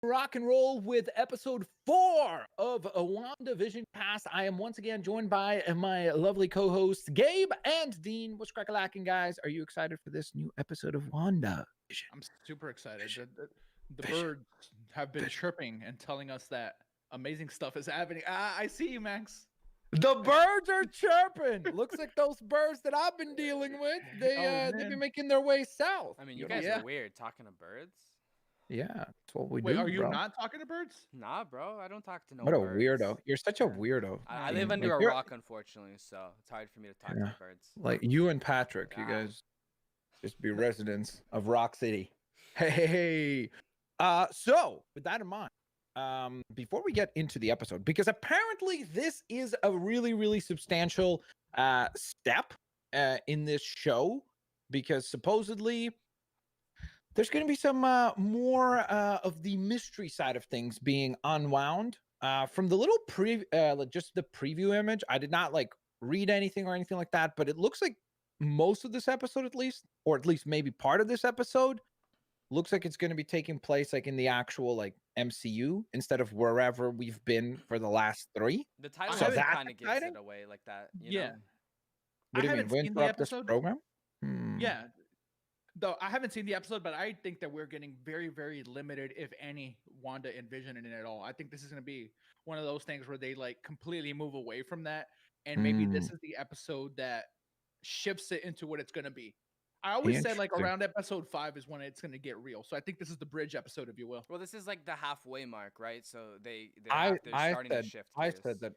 rock and roll with episode 4 of a WandVision Cast. I am once again joined by my lovely co-hosts Gabe and Dean. What's crack-a-lacking, guys? Are you excited for this new episode of WandVision? I'm super excited. The birds have been chirping and telling us that amazing stuff is happening. I see you, Max. The birds are chirping. Looks like those birds that I've been dealing with. They've man. been making their way south. I mean, you guys are weird talking to birds. Yeah, that's what we Wait, do, are you bro. not talking to birds? Nah, bro, I don't talk to no What a birds. weirdo. You're such a weirdo. I live under a rock, unfortunately, so it's hard for me to talk to birds. Like you and Patrick, you guys just be residents of Rock City. Hey. So with that in mind, before we get into the episode, because apparently this is a really, really substantial step in this show, because supposedly there's going to be some more of the mystery side of things being unwound. From the little just the preview image, I did not like read anything or anything like that, but it looks like most of this episode, at least, or at least maybe part of this episode, looks like it's going to be taking place like in the actual like MCU instead of wherever we've been for the last 3. The title So that's kind of gives exciting? it away like that. You Yeah. know? What do you mean? haven't We seen the interrupt this episode. program? Yeah. Though I haven't seen the episode, but I think that we're getting very, very limited, if any, Wanda and Vision in it at all. I think this is going to be one of those things where they like completely move away from that, and maybe this is the episode that shifts it into what it's going to be. I always said like Interesting. around episode 5 is when it's going to get real. So I think this is the bridge episode, if you will. Well, this is like the halfway mark, right? So they're I starting to shift. said gears. that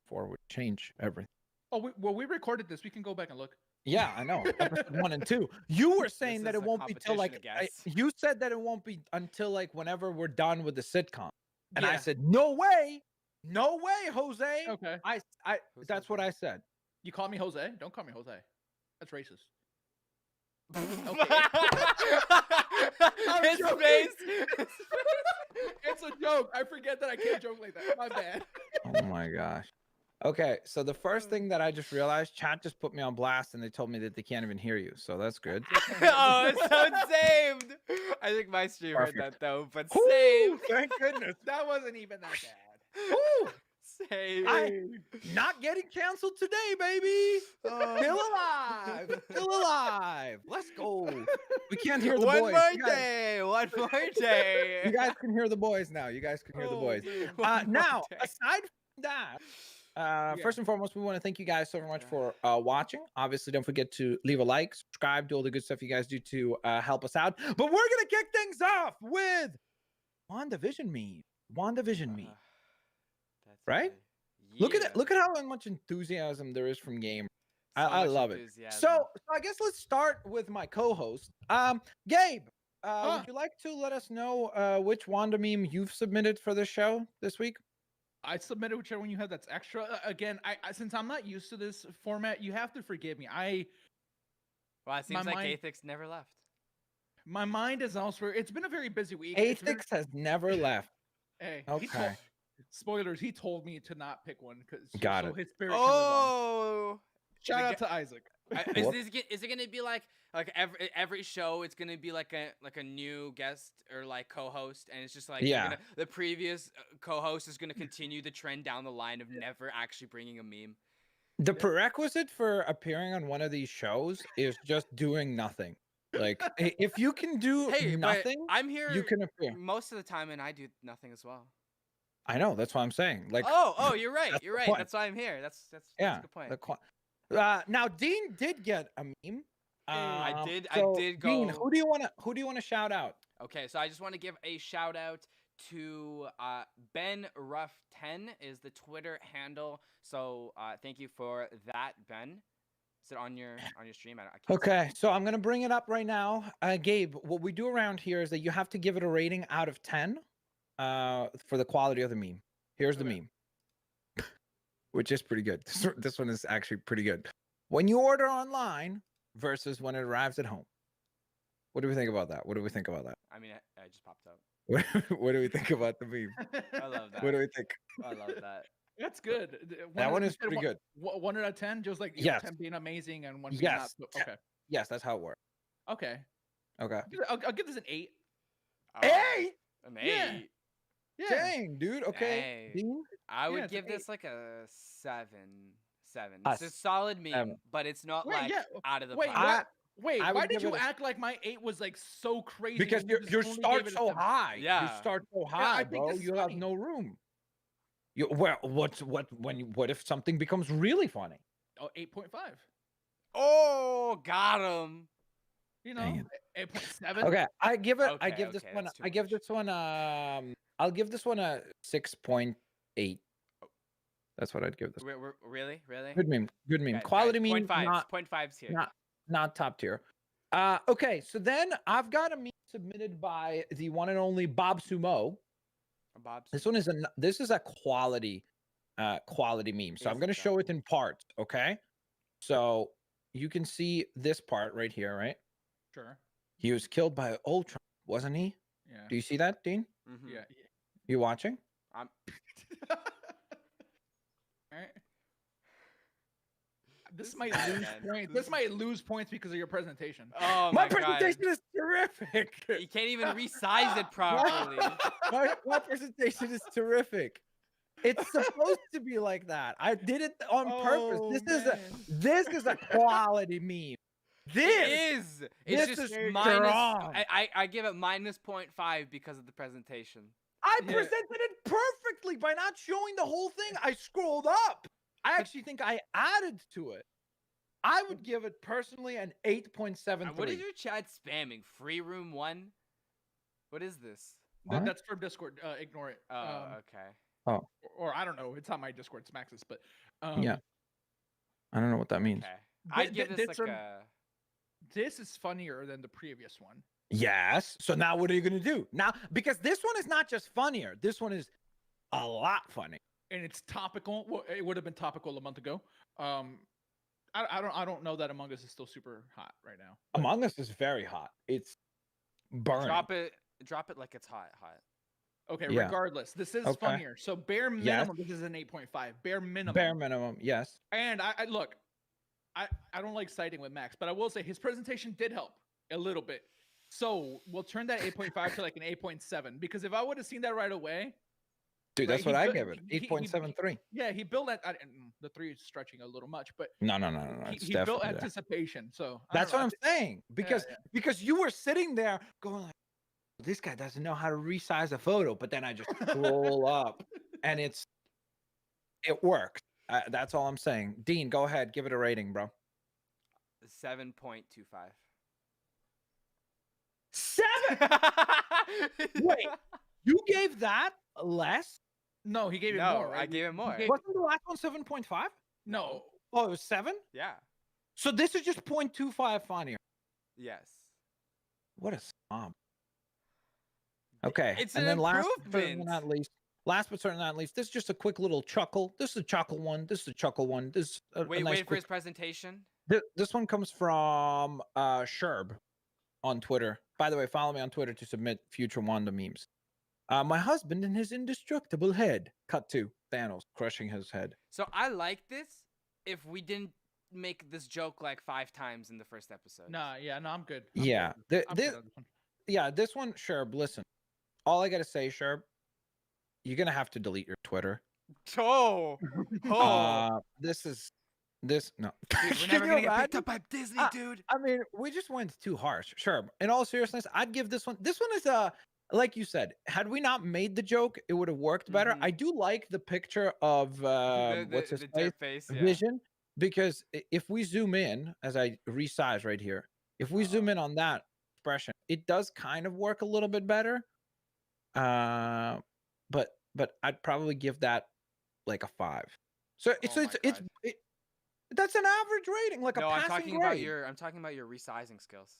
4 would change everything. Oh, we recorded this. We can go back and look. Yeah, I know. Episode 1 and 2. You were saying This that is it a won't be till like competition, I guess. you said that it won't be until like whenever we're done with the sitcom, and I Yeah. said no way, Jose. Okay. I Who's that's what Jose? I said. You call me Jose? Don't call me Jose. That's racist. His joking. face. It's a joke. I forget that I can't joke like that. My bad. Oh my gosh. Okay, so the first thing that I just realized, chat just put me on blast and they told me that they can't even hear you. So that's good. Oh, so it's saved. I think my stream heard Perfect. that though, but Woo, saved. thank goodness. That wasn't even that bad. Woo, Saved. not getting canceled today, baby. Still alive. Still alive. Let's go. We can't hear the One boys. more You guys- day. One more day. You guys can hear the boys now. You guys can hear the boys. dude, one more Now, day. aside from that, first and foremost, we want to thank you guys so much for watching. Obviously, don't forget to leave a like, subscribe, do all the good stuff you guys do to help us out. But we're going to kick things off with WandVision meme. WandVision meme. That's Right? Look at it. Look at how much enthusiasm there is from Game. I love it. So I guess let's start with my co-host. Gabe, would you like to let us know which Wanda meme you've submitted for the show this week? I submitted whichever one you have that's extra. Again, I since I'm not used to this format, you have to forgive me. Well, it seems my like mind- Athix never left. My mind is elsewhere. It's been a very busy week. It's been- Athix has never left. Hey, Okay. spoilers. He told me to not pick one because Got it. his spirit. can live on. Oh, Shout out to Isaac. is it gonna be like every show? It's gonna be like a new guest or like co-host, and it's just like Yeah. the previous co-host is gonna continue the trend down the line of never actually bringing a meme. The prerequisite for appearing on one of these shows is just doing nothing. Like, if you can do Hey, nothing, but I'm here. you can appear. most of the time, and I do nothing as well. I know. That's what I'm saying. Like, Oh, you're right. that's You're the right. point. That's why I'm here. That's yeah. a good point. Now, Dean did get a meme. I did Dean, go- who do you want to shout out? Okay, so I just want to give a shout out to Ben Ruff 10 is the Twitter handle. So thank you for that, Ben. Is it on your stream? I can't see. Okay, so I'm gonna bring it up right now. Gabe, what we do around here is that you have to give it a rating out of 10 for the quality of the meme. Here's the meme, which is pretty good. This one is actually pretty good. When you order online versus when it arrives at home. What do we think about that? I mean, I just popped up. What do we think about the meme? I love that. What do we think? I love that. That's good. That one is pretty good. 1 out of 10, just like Yes. 10 being amazing and 1 being Yes. not. Okay. Yes, that's how it works. Okay. Okay. I'll give this an 8. Oh, 8? An Yeah. 8. Yeah. Dang, dude. Okay. Hey. Dean? I would it's an give this 8. like a 7. 7. A It's a solid meme, 7. but it's not Wait, like yeah. out of the Wait, park. what? Wait, I why would did give you it a act like my 8 was like so crazy? because when you just your only start gave it a so 7? high. You Yeah. start so Yeah, I high, think bro. this is You have funny. no room. What if something becomes really funny? Oh, 8.5. Oh, got him. You Dang know, it. 8.7. Okay, I give it. I Okay, give this okay, one. that's too I give much. this one. I'll give this one a 6.8. That's what I'd give this. Really? Good meme. Good meme. Guys, Quality guys, meme. 0.5s. 0.5s here. Not top tier. Okay, so then I've got a meme submitted by the one and only Bob Sumo. Bob. This one is a quality meme. So I'm Is going to it show though? it in parts, okay? So you can see this part right here, right? Sure. He was killed by Ultron, wasn't he? Yeah. Do you see that, Dean? Mhm. Yeah. You watching? All right. This might bad, lose man. points. This might lose points because of your presentation. Oh My my god. presentation is terrific. You can't even resize it properly. My presentation is terrific. It's supposed to be like that. I did it on purpose. Oh, This is a quality meme. It is. It's this just is minus. strong. I give it minus 0.5 because of the presentation. I Yeah. presented it perfectly by not showing the whole thing. I scrolled up. I actually think I added to it. I would give it personally an 8.73. What is your chat spamming? Free room 1? What is this? What? That's from Discord. Ignore it. Oh, okay. Or I don't know. It's on my Discord. It's Max's, but Yeah. I don't know what that means. Okay. I'd give this this like one- a. This is funnier than the previous one. Yes. So now what are you going to do? Now, because this one is not just funnier. This one is a lot funny. And it's topical. Well, it would have been topical a month ago. I don't know that Among Us is still super hot right now. Among Us is very hot. It's burning. Drop it like it's hot. Okay, Yeah. regardless, this is Okay. funnier. So bare minimum, this is an 8.5. Bare minimum. Bare minimum, yes. And I look, I don't like siding with Max, but I will say his presentation did help a little bit. So we'll turn that 8.5 to like an 8.7 because if I would have seen that right away, Dude, right, that's what he I built- give it. he- 8.73. yeah, he built that. The 3 is stretching a little much, but No. It's he built definitely there. anticipation. So I That's don't what know, I'm saying. Because yeah. because you were sitting there going like, this guy doesn't know how to resize a photo, but then I just scroll up and it works. That's all I'm saying. Dean, go ahead, give it a rating, bro. 7.25. 7. Wait, you gave that less? No, he gave it No, more. Right? I gave it more. Wasn't the last one 7.5? No, Oh, it was 7? Yeah. So this is just 0.25 funnier. Yes. What a snob. Okay. It's and an then last but certainly improvement. not least, this is just a quick little chuckle. This is a chuckle one. This is a chuckle one. This is a Wait, nice wait for quick. his presentation. This one comes from Sherb on Twitter. By the way, follow me on Twitter to submit future Wanda memes. My husband and his indestructible head. Cut to Thanos crushing his head. So I like this if we didn't make this joke like 5 times in the first episode. nah, yeah, no, I'm good. Yeah. I'm good on this one. Yeah, this one, Sherb, listen. All I gotta say, Sherb, you're gonna have to delete your Twitter. Oh. Oh. This no. Dude, we're Can never you gonna get picked imagine? up by Disney, dude. I mean, we just went too harsh. Sure. In all seriousness, I'd give this one. This one is like you said, had we not made the joke, it would have worked better. Mhm. I do like the picture of what's his the face? dead face, yeah. Vision, because if we zoom in, as I resize right here, if we zoom in on that expression, it does kind of work a little bit better. But I'd probably give that like a 5. So Oh my God. that's an average rating, like No, a I'm passing talking grade. I'm talking about your resizing skills.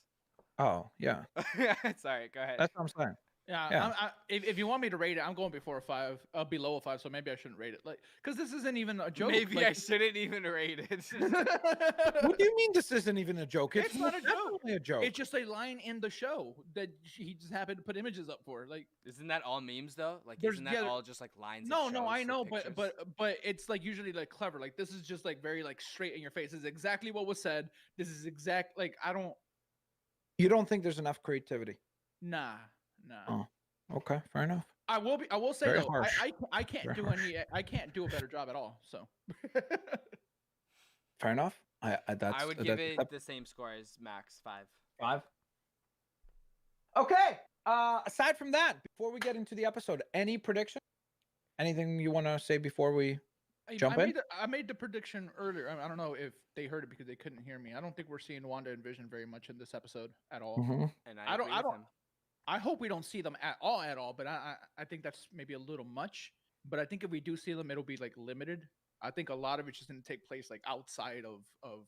Oh yeah, Sorry, go ahead. that's what I'm saying. Yeah, Yeah. if you want me to rate it, I'm going before a 5, below a 5. So maybe I shouldn't rate it, like, because this isn't even a joke. Maybe like, I shouldn't even rate it. What do you mean this isn't even a joke? It's not a joke. definitely a joke. It's just a line in the show that he just happened to put images up for. Like, Isn't that all memes though? Like, There's- isn't that yeah, all just like lines? no, of no, shows I with know, pictures? but it's like usually like clever. Like this is just like very like straight in your face. This is exactly what was said. This is exact. Like I don't. You don't think there's enough creativity? Nah. Oh. Okay, fair enough. I will say Very though, harsh. I can't Very do harsh. I can't do a better job at all. So Fair enough. I would give it the same score as Max, 5. 5. Okay. Aside from that, before we get into the episode, any prediction? Anything you want to say before we jump in? I made the prediction earlier. I don't know if they heard it because they couldn't hear me. I don't think we're seeing Wanda and Vision very much in this episode at all. Mm-hmm. And I agree with him. I hope we don't see them at all. But I think that's maybe a little much. But I think if we do see them, it'll be like limited. I think a lot of it's just going to take place like outside of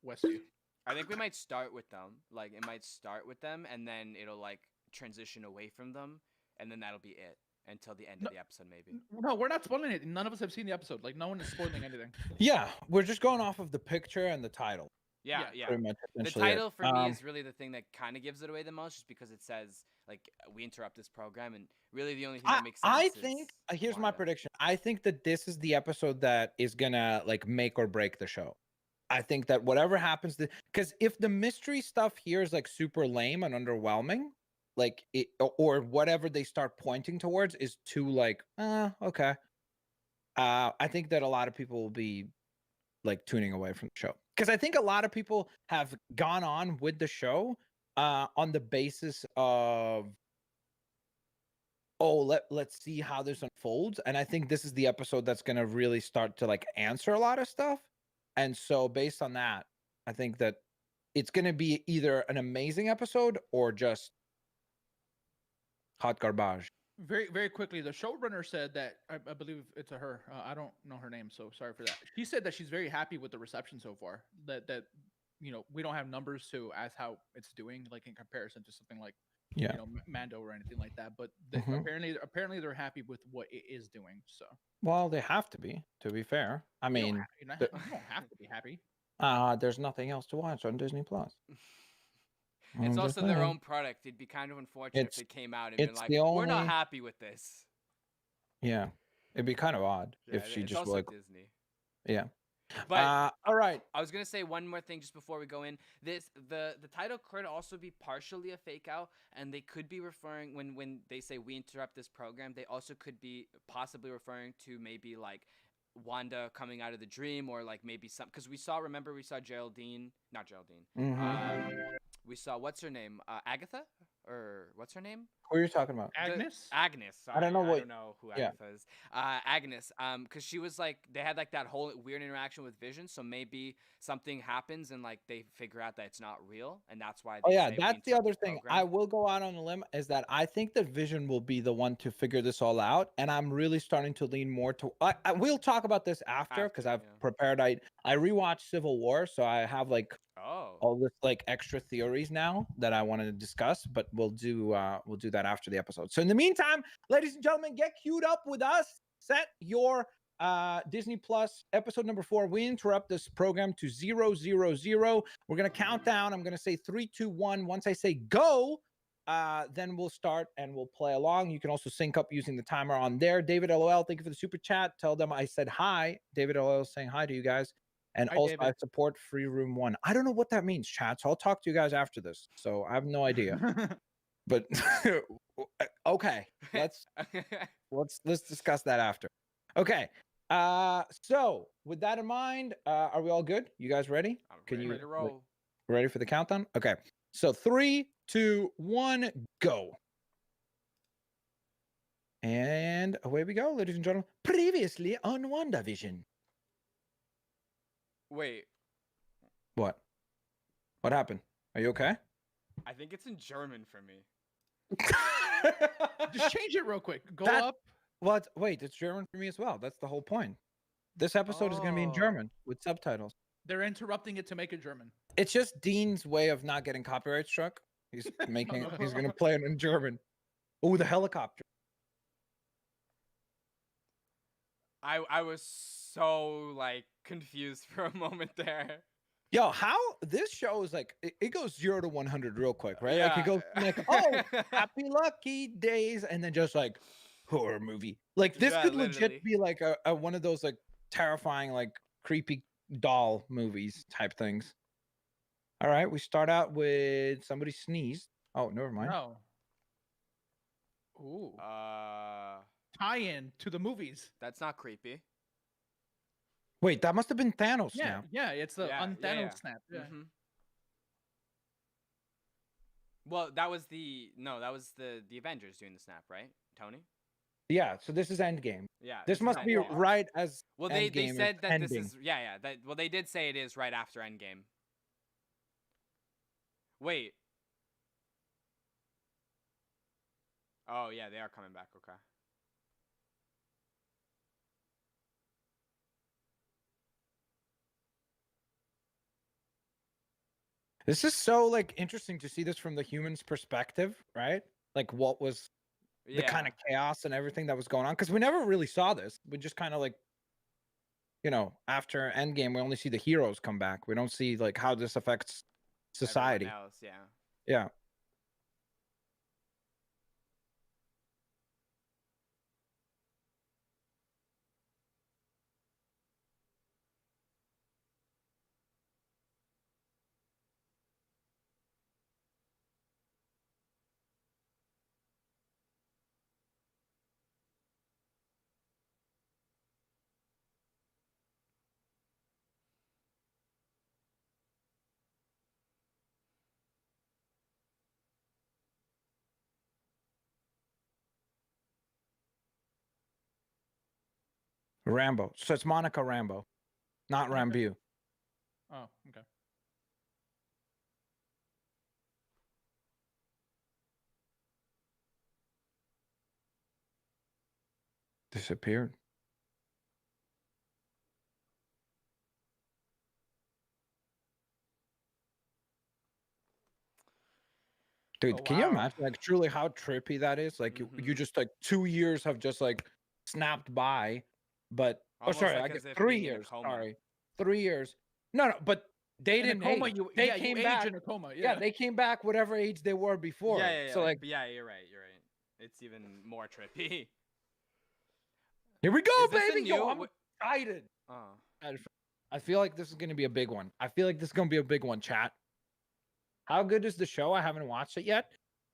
Westview. I think we might start with them. Like, it might start with them, and then it'll like transition away from them, and then that'll be it until the end of the episode, maybe. No, we're not spoiling it. None of us have seen the episode. Like, no one is spoiling anything. Yeah, we're just going off of the picture and the title. Yeah. Pretty much, The title for me is really the thing that kind of gives it away the most, just because it says like we interrupt this program, and really the only thing that makes sense. I think here's my prediction. I think that this is the episode that is gonna like make or break the show. I think that whatever happens, because if the mystery stuff here is like super lame and underwhelming, like it, or whatever they start pointing towards is too like, okay. I think that a lot of people will be like tuning away from the show, because I think a lot of people have gone on with the show on the basis of, let's see how this unfolds, and I think this is the episode that's going to really start to like answer a lot of stuff. And so based on that, I think that it's going to be either an amazing episode or just hot garbage. Very, very quickly, the showrunner said that I believe it's a her. I don't know her name, so sorry for that. She said that she's very happy with the reception so far. That we don't have numbers to as how it's doing, like in comparison to something like Mando or anything like that. But apparently they're happy with what it is doing. So well, they have to be. To be fair, I mean, you don't have to be happy. There's nothing else to watch on Disney Plus. It's also their own product. It'd be kind of unfortunate if it came out and been like, we're not happy with this. Yeah, it'd be kind of odd if she just like Disney. Yeah. But all right. I was gonna say one more thing just before we go in. The title could also be partially a fake out, and they could be referring when they say we interrupt this program, they also could be possibly referring to maybe like Wanda coming out of the dream, or like maybe because we saw Geraldine, not Geraldine. We saw what's her name, Agatha, or what's her name? Who are you talking about? Agnes. Agnes. Sorry. I don't know who Agatha is. Agnes. Because she was like, they had like that whole weird interaction with Vision, so maybe something happens and like they figure out that it's not real, and that's why. That's the other thing. I will go out on a limb is that I think that Vision will be the one to figure this all out, and I'm really starting to lean more to. We'll talk about this after because I've prepared. I rewatched Civil War, so I have like all this like extra theories now that I want to discuss, but we'll do that after the episode. So in the meantime, ladies and gentlemen, get queued up with us. Set your Disney Plus episode number 4. We interrupt this program to 000. We're gonna count down. I'm gonna say 3, 2, 1. Once I say go, then we'll start and we'll play along. You can also sync up using the timer on there. David LOL, thank you for the super chat. Tell them I said hi. David LOL saying hi to you guys. And hi, also, David. I support Free Room 1. I don't know what that means, chat. So I'll talk to you guys after this. So I have no idea. But okay, let's discuss that after. Okay. So with that in mind, are we all good? You guys ready? Ready to roll. Ready for the countdown? Okay. So 3, 2, 1, go. And away we go, ladies and gentlemen. Previously on WandaVision. Wait. What? What happened? Are you okay? I think it's in German for me. Just change it real quick. Go up. What? Wait, it's German for me as well. That's the whole point. This episode is going to be in German with subtitles. They're interrupting it to make it German. It's just Dean's way of not getting copyright struck. He's making. He's going to play it in German. Oh, the helicopter. I was so like confused for a moment there. Yo, how this show is like it goes 0 to 100 real quick, right? Yeah. Like it goes like, oh, happy lucky days, and then just like horror movie. Like this could legit be like a one of those like terrifying, like creepy doll movies type things. All right, we start out with somebody sneezed. Oh, never mind. No. Ooh. Uh, Tie-in to the movies. that's not creepy. Wait, that must have been Thanos Yeah, now. yeah, it's the Yeah, on yeah, Thanos yeah. snap. Yeah. Mhm. Well, that was the Avengers doing the snap, right, Tony? Yeah, so this is Endgame. Yeah, This is must be Endgame. right as Well, they Endgame is said that this ending. is yeah. Well, they did say it is right after Endgame. Wait. Oh yeah, they are coming back. Okay. This is so like interesting to see this from the human's perspective, right? Like what was the kind Yeah. of chaos and everything that was going on, because we never really saw this. We just kind of like, after Endgame, we only see the heroes come back. We don't see like how this affects society. Everyone else, yeah. Yeah. Rambo. So it's Monica Rambo, not Okay. Rambeau. Oh, okay. Disappeared. Dude, Oh, can you wow. imagine like truly how trippy that is? Like you Mhm. just like 2 years have just like snapped by, but Almost sorry, like I guess as if 3 being in a years. coma. Sorry, 3 years. No, but they In a didn't coma, age. you They yeah, you came age back. in a coma. Yeah, Yeah. they came back whatever age they were before. Yeah, So like, yeah, you're right. It's even more trippy. here we go, Is this a baby. Yo, new? I'm excited. Oh. I feel like this is gonna be a big one. I feel like this is gonna be a big one, chat. How good is the show? I haven't watched it yet.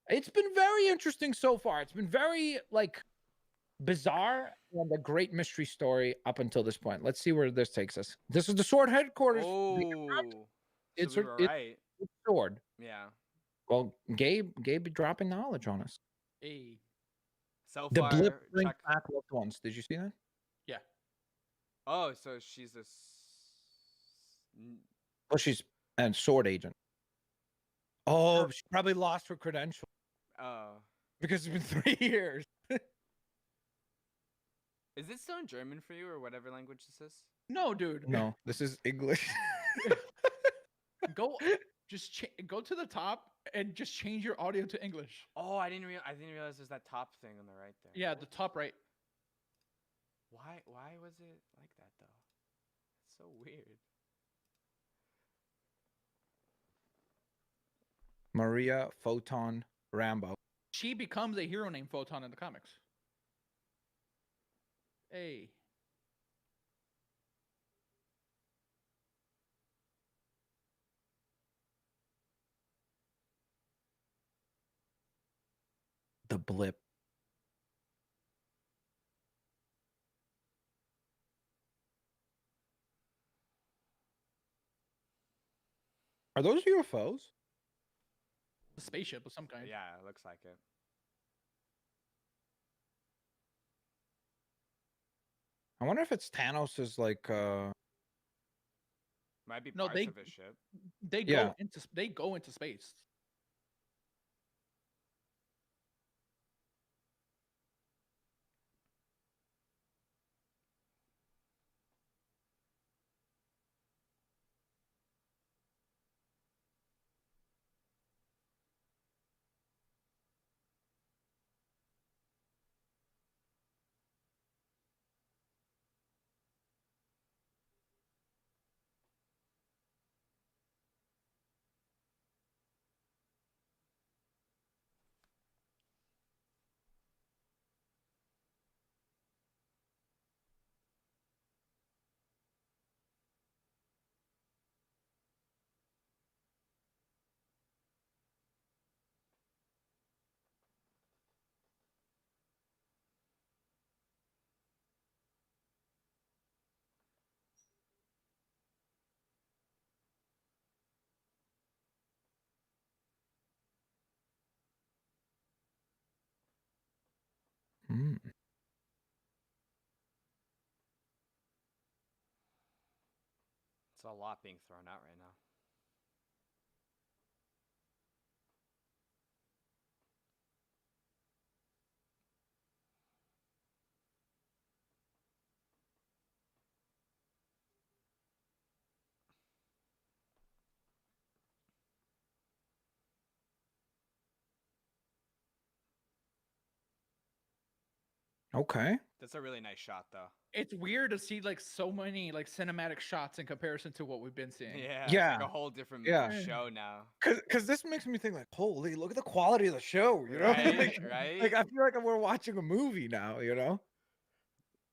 It's been very interesting so far. It's been very like bizarre and a great mystery story up until this point. Let's see where this takes us. This is the Sword headquarters. Oh. So It's we were it's right. Sword. Yeah. Well, Gabe be dropping knowledge on us. Hey. So The far, blip brings Chuck. back loved ones. Did you see that? Yeah. Oh, so she's Oh, she's and Sword agent. Oh, she probably lost her credential Oh. because it's been 3 years. Is it still in German for you or whatever language this is? No, dude. No, this is English. Go go to the top and just change your audio to English. Oh, I didn't realize there's that top thing on the right there. Yeah, the top right. Why was it like that though? It's so weird. Maria Photon Rambo. She becomes a hero named Photon in the comics. Hey. The blip. Are those UFOs? A spaceship of some kind. Yeah, it looks like it. I wonder if it's Thanos's like Might be No, parts of his ship. They Yeah. go into space. Mm. It's a lot being thrown out right now. Okay. That's a really nice shot, though. It's weird to see like so many like cinematic shots in comparison to what we've been seeing. Yeah, it's Yeah. like a whole different Yeah. show now. Because this makes me think like, holy, look at the quality of the show. You know, Right, like, right. like I feel like we're watching a movie now. You know,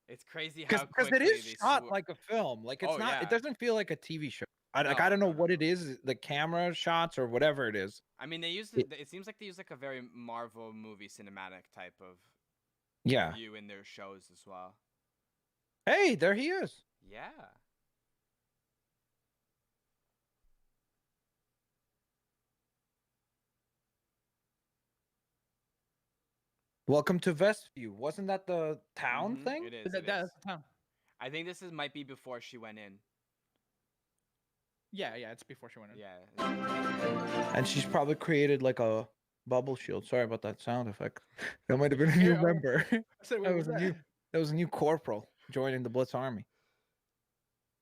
It's crazy because how quickly it is they shot like a film. Like it's Oh, not. yeah. It doesn't feel like a TV show. I No, don't know no, what no. it is. The camera shots or whatever it is. I mean, they use it seems like they use like a very Marvel movie cinematic type of Yeah. view in their shows as well. Hey, there he is. Yeah. Welcome to Vestview. Wasn't that the town Mhm, thing? It is. That's the time. I think this might be before she went in. Yeah, it's before she went in. Yeah. And she's probably created like a bubble shield. Sorry about that sound effect. That might have been a Yeah, new member. I said, wait, That was was a that? new. That was a new corporal joining the Blitz Army.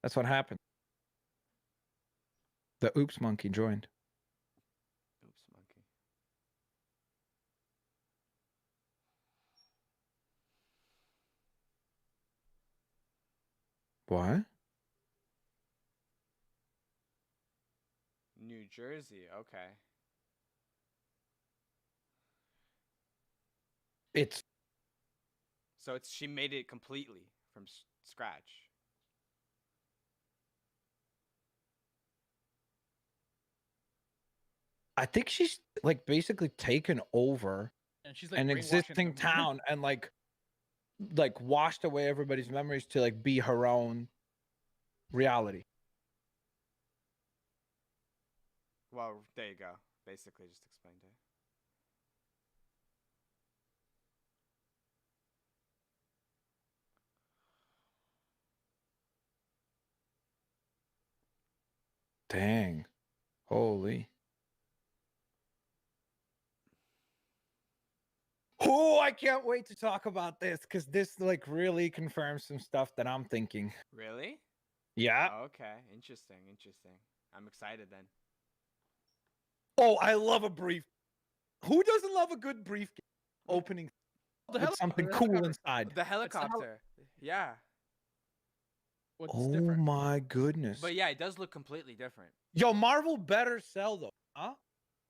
That's what happened. The Oops Monkey joined. Oops, monkey. What? New Jersey. Okay. It's So she made it completely from scratch. I think she's like basically taken over And she's like an brainwashing existing them. town and like washed away everybody's memories to like be her own reality. Well, there you go. Basically, just explained it. Dang. Holy. Oh, I can't wait to talk about this because this like really confirms some stuff that I'm thinking. Really? Yeah. Okay. Interesting. I'm excited then. Oh, I love a brief. Who doesn't love a good brief opening The with something the cool helicopter. inside? The helicopter. Yeah. What's Oh different? my goodness. But yeah, it does look completely different. Yo, Marvel better sell though, huh?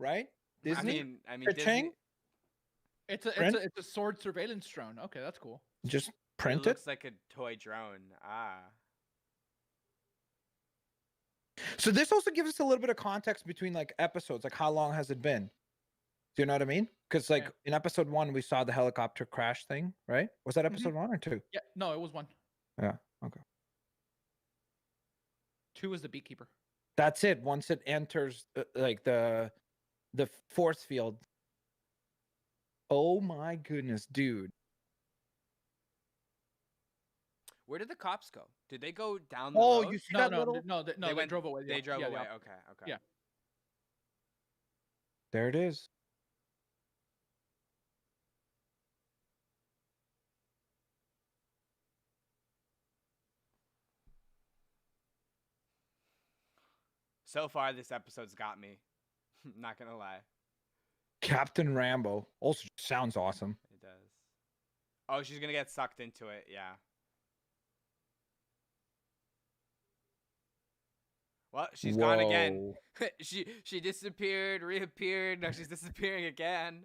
Right? Disney? I mean, Ka-ching? Disney. It's a sword surveillance drone. Okay, that's cool. Just It print it. looks like a toy drone. Ah. So this also gives us a little bit of context between like episodes, like how long has it been? Do you know what I mean? Because like Yeah. in episode 1, we saw the helicopter crash thing, right? Was that Mhm. episode 1 or 2? Yeah, no, it was 1. Yeah. Okay. 2 is the beekeeper. That's it. Once it enters like the force field. Oh my goodness, dude. Where did the cops go? Did they go down the Oh, road? you see No, that no, little? no, they drove away. They drove yeah, away. Okay. Yeah. There it is. So far, this episode's got me. Not gonna lie. Captain Rambo also sounds awesome. It does. Oh, she's gonna get sucked into it. Yeah. Well, she's gone again. Whoa. she disappeared, reappeared. Now she's disappearing again.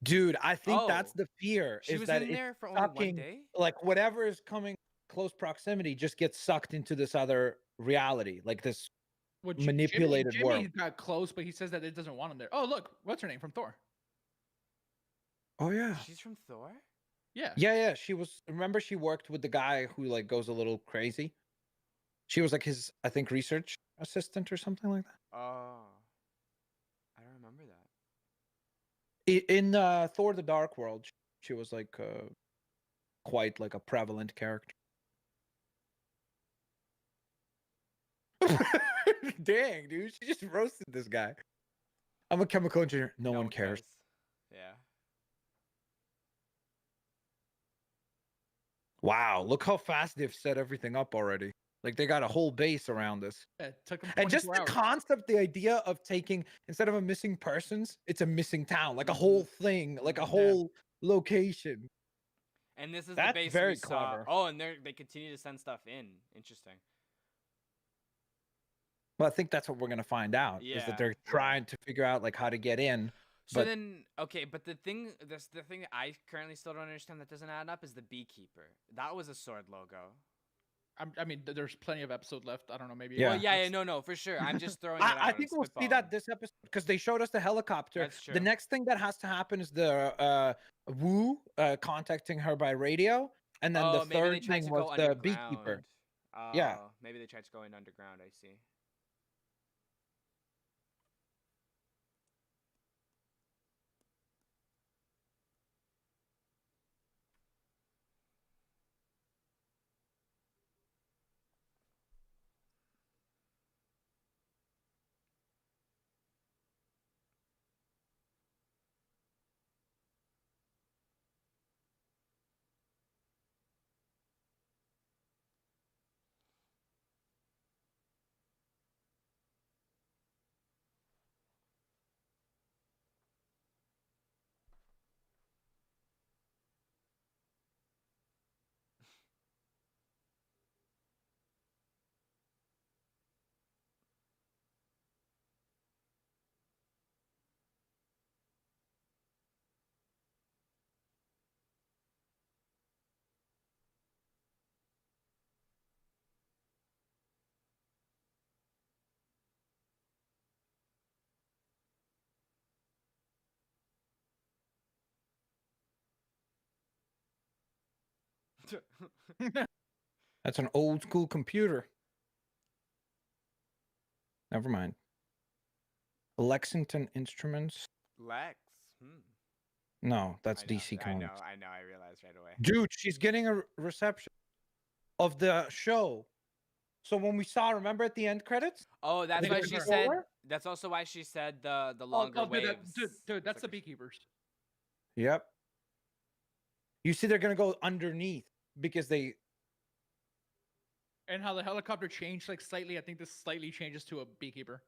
Dude, I think that's Oh, the fear. She is was that in it's there for only one sucking, day. like whatever is coming close proximity just gets sucked into this other reality, like this Well, manipulated Jimmy world. got close, but he says that it doesn't want him there. Oh, look, what's her name from Thor? Oh yeah. She's from Thor. Yeah. Yeah. She was. Remember, she worked with the guy who like goes a little crazy. She was like his, I think, research assistant or something like that. Oh, I don't remember that. In Thor: The Dark World, she was like quite like a prevalent character. Dang, dude, she just roasted this guy. I'm a chemical engineer. No one cares. Yeah. Wow, look how fast they've set everything up already. Like they got a whole base around this. Yeah, it took them And just 24 the hours. concept, the idea of taking, instead of a missing persons, it's a missing town, like a whole thing, like a whole location. And this is That's the base very we saw. clever. Oh, and they continue to send stuff in. Interesting. Well, I think that's what we're gonna find out, is that they're trying to figure out like how to get in. So then, okay, but the thing that I currently still don't understand that doesn't add up is the beekeeper. That was a sword logo. I mean, there's plenty of episode left. I don't know, maybe. Yeah. Well, yeah, no, for sure. I'm just throwing it out. I think we'll see that this episode, because they showed us the helicopter. That's true. The next thing that has to happen is the Wu contacting her by radio, and then the third thing was the beekeeper. Yeah. Maybe they tried to go in underground. I see. That's an old school computer. Never mind. Lexington Instruments. Lex. No, that's I know, DC Comics. I know. I realized right away. Dude, she's getting a reception of the show. So when we saw, remember at the end credits? Oh, that's They why go she to said. Thor? That's also why she said the longer waves. Dude, that's It's the like beekeepers. Yep. You see, they're gonna go underneath because they. And how the helicopter changed like slightly. I think this slightly changes to a beekeeper.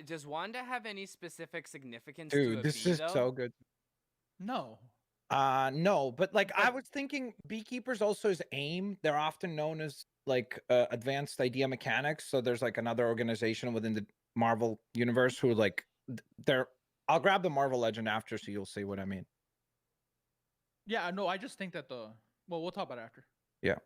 Does Wanda have any specific significance Dude, to a this bee, is though? so good. No. No, but like I was thinking, beekeepers also is AIM. They're often known as like advanced idea mechanics. So there's like another organization within the Marvel universe who like they're. I'll grab the Marvel Legend after, so you'll see what I mean. Yeah, no, I just think that well, we'll talk about it after. Yeah.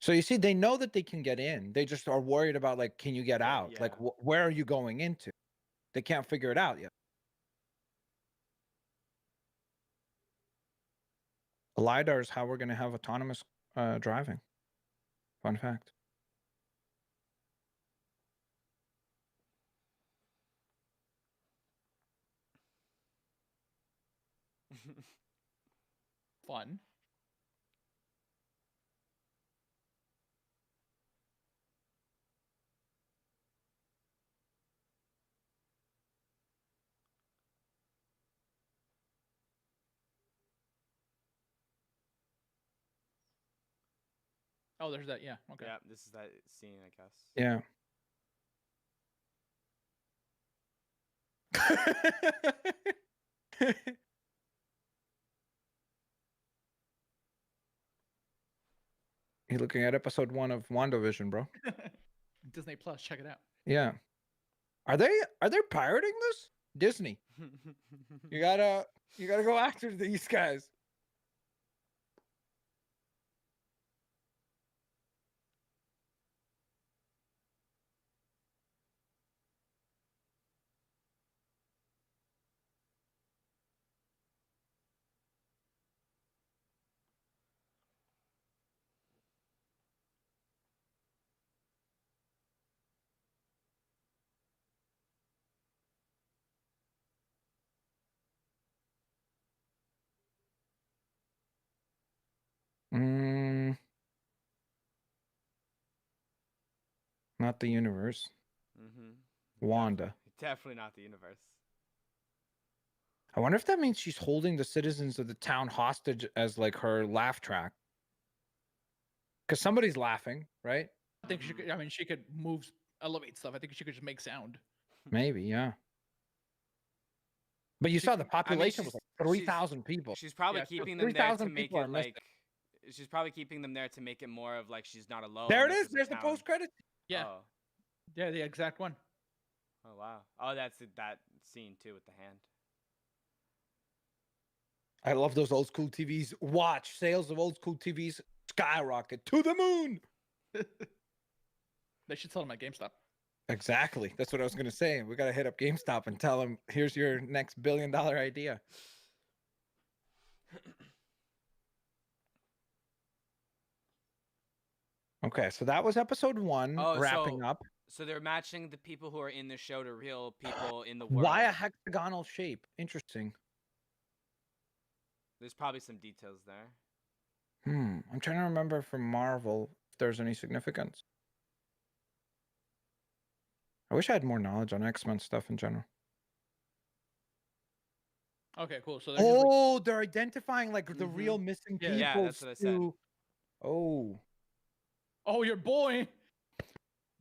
So you see, they know that they can get in. They just are worried about like, can you get out? Like, where are you going into? They can't figure it out yet. The LiDAR is how we're going to have autonomous driving. Fun fact. Fun. Oh, there's that. Yeah. Okay. Yeah, this is that scene, I guess. Yeah. You're looking at episode 1 of WandVision, bro. Disney Plus, check it out. Yeah. Are they pirating this? Disney. You gotta go after these guys. Mm, not the universe. Mm-hmm. Wanda. Definitely not the universe. I wonder if that means she's holding the citizens of the town hostage as like her laugh track. Because somebody's laughing, right? I think she could. I mean, she could move, elevate stuff. I think she could just make sound. Maybe, yeah. But you She saw the can- population was like 3,000 people. She's probably Yeah, so keeping them there to 3,000 make people are it missing. like. She's probably keeping them there to make it more of like she's not alone. There it like, is. There's the town. post credit. Yeah, Oh. yeah, the exact one. Oh wow. Oh, that's that scene too with the hand. I love those old school TVs. Watch sales of old school TVs skyrocket to the moon. They should sell them at GameStop. Exactly. That's what I was going to say. We got to hit up GameStop and tell them, here's your next $1 billion idea. Okay, so that was episode 1, wrapping up. So they're matching the people who are in the show to real people in the world. Why a hexagonal shape? Interesting. There's probably some details there. I'm trying to remember from Marvel if there's any significance. I wish I had more knowledge on X-Men stuff in general. Okay, cool. So they're just, like, They're identifying like the real missing Yeah. people. Yeah, that's what I said. Oh. oh, your boy.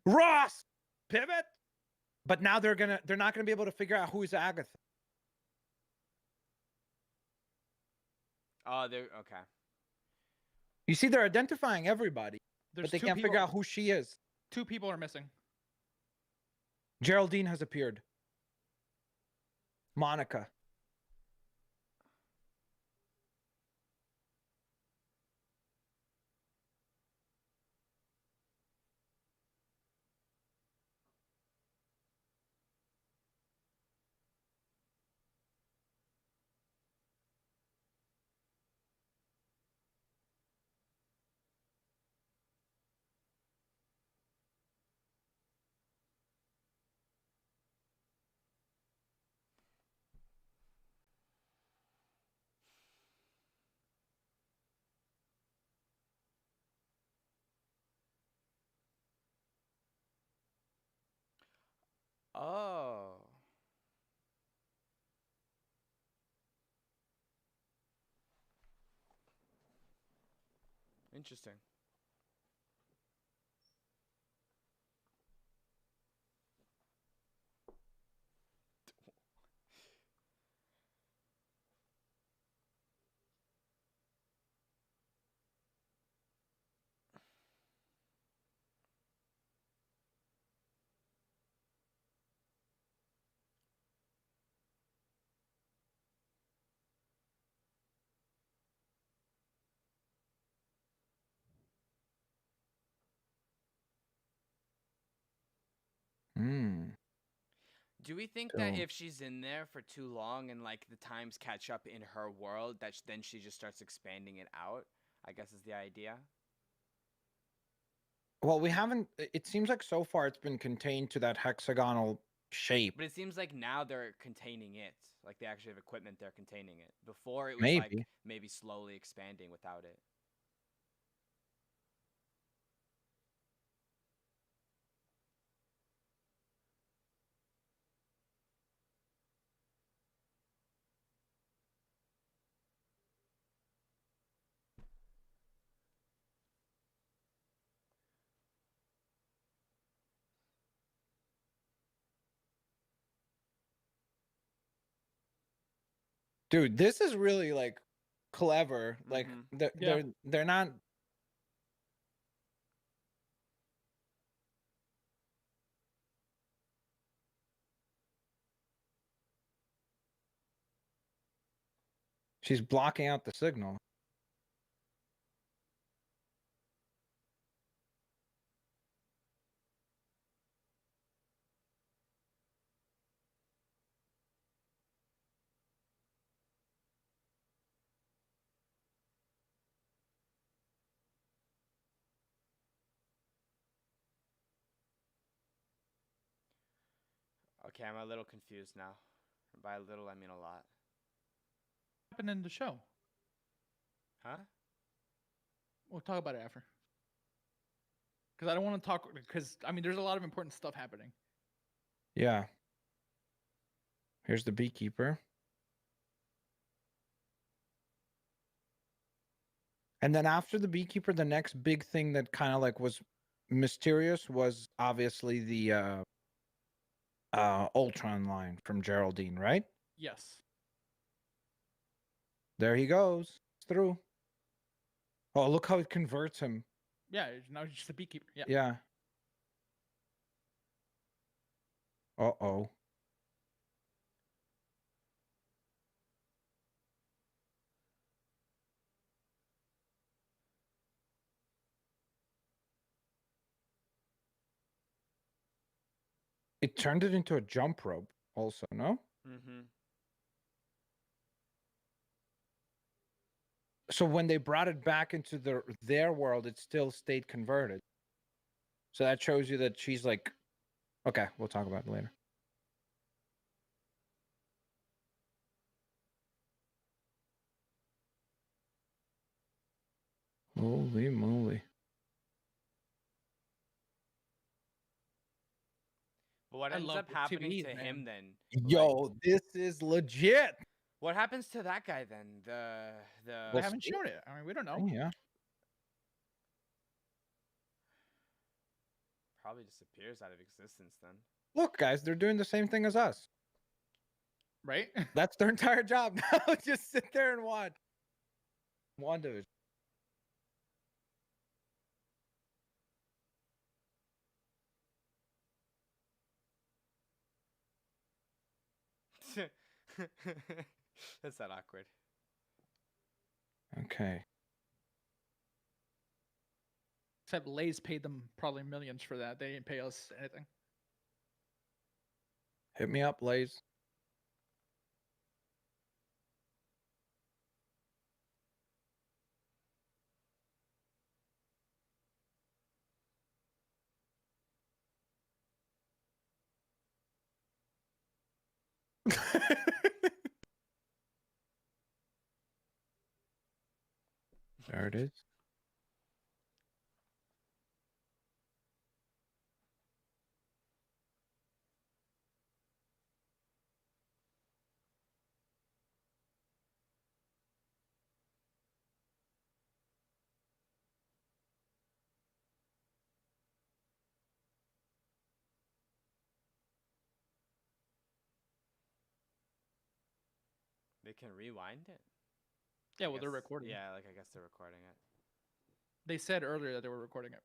Ross! Pivot! But now they're not gonna be able to figure out who's Agatha. Oh, they're okay. You see, they're identifying everybody, There's but they two can't people, figure out who she is. 2 people are missing. Geraldine has appeared. Monica. Oh. Interesting. Do we think that So- if she's in there for too long and like the times catch up in her world, that then she just starts expanding it out? I guess is the idea. Well, we haven't. It seems like so far it's been contained to that hexagonal shape. But it seems like now they're containing it. Like they actually have equipment they're containing it. Before it was Maybe. like maybe slowly expanding without it. Dude, this is really like clever. Like Mhm. they're not. She's blocking out the signal. Okay, I'm a little confused now. By a little, I mean a lot. Happened in the show. Huh? We'll talk about it after. Because I don't want to talk. Because I mean, there's a lot of important stuff happening. Yeah. Here's the beekeeper. And then after the beekeeper, the next big thing that kind of like was mysterious was obviously the Ultron line from Geraldine, right? Yes. There he goes. It's through. Oh, look how it converts him. Yeah. Now he's just a beekeeper. Yeah. Yeah. Uh-oh. It turned it into a jump rope also, no? Mm-hmm. So when they brought it back into their world, it still stayed converted. So that shows you that she's like, okay, we'll talk about it later. Holy moly. But what I ends love up the happening TVs, to him man. then? Yo, this is legit. What happens to that guy then? They Well, haven't shown it. I mean, we don't know. Yeah. Probably disappears out of existence then. Look, guys, they're doing the same thing as us. Right? That's their entire job now. Just sit there and watch. WandVision. That's not awkward. Okay. Except Lay's paid them probably millions for that. They didn't pay us anything. Hit me up, Lays. There it is. They can rewind it. Yeah, I well, they're guess- recording. Yeah, like I guess they're recording it. They said earlier that they were recording it.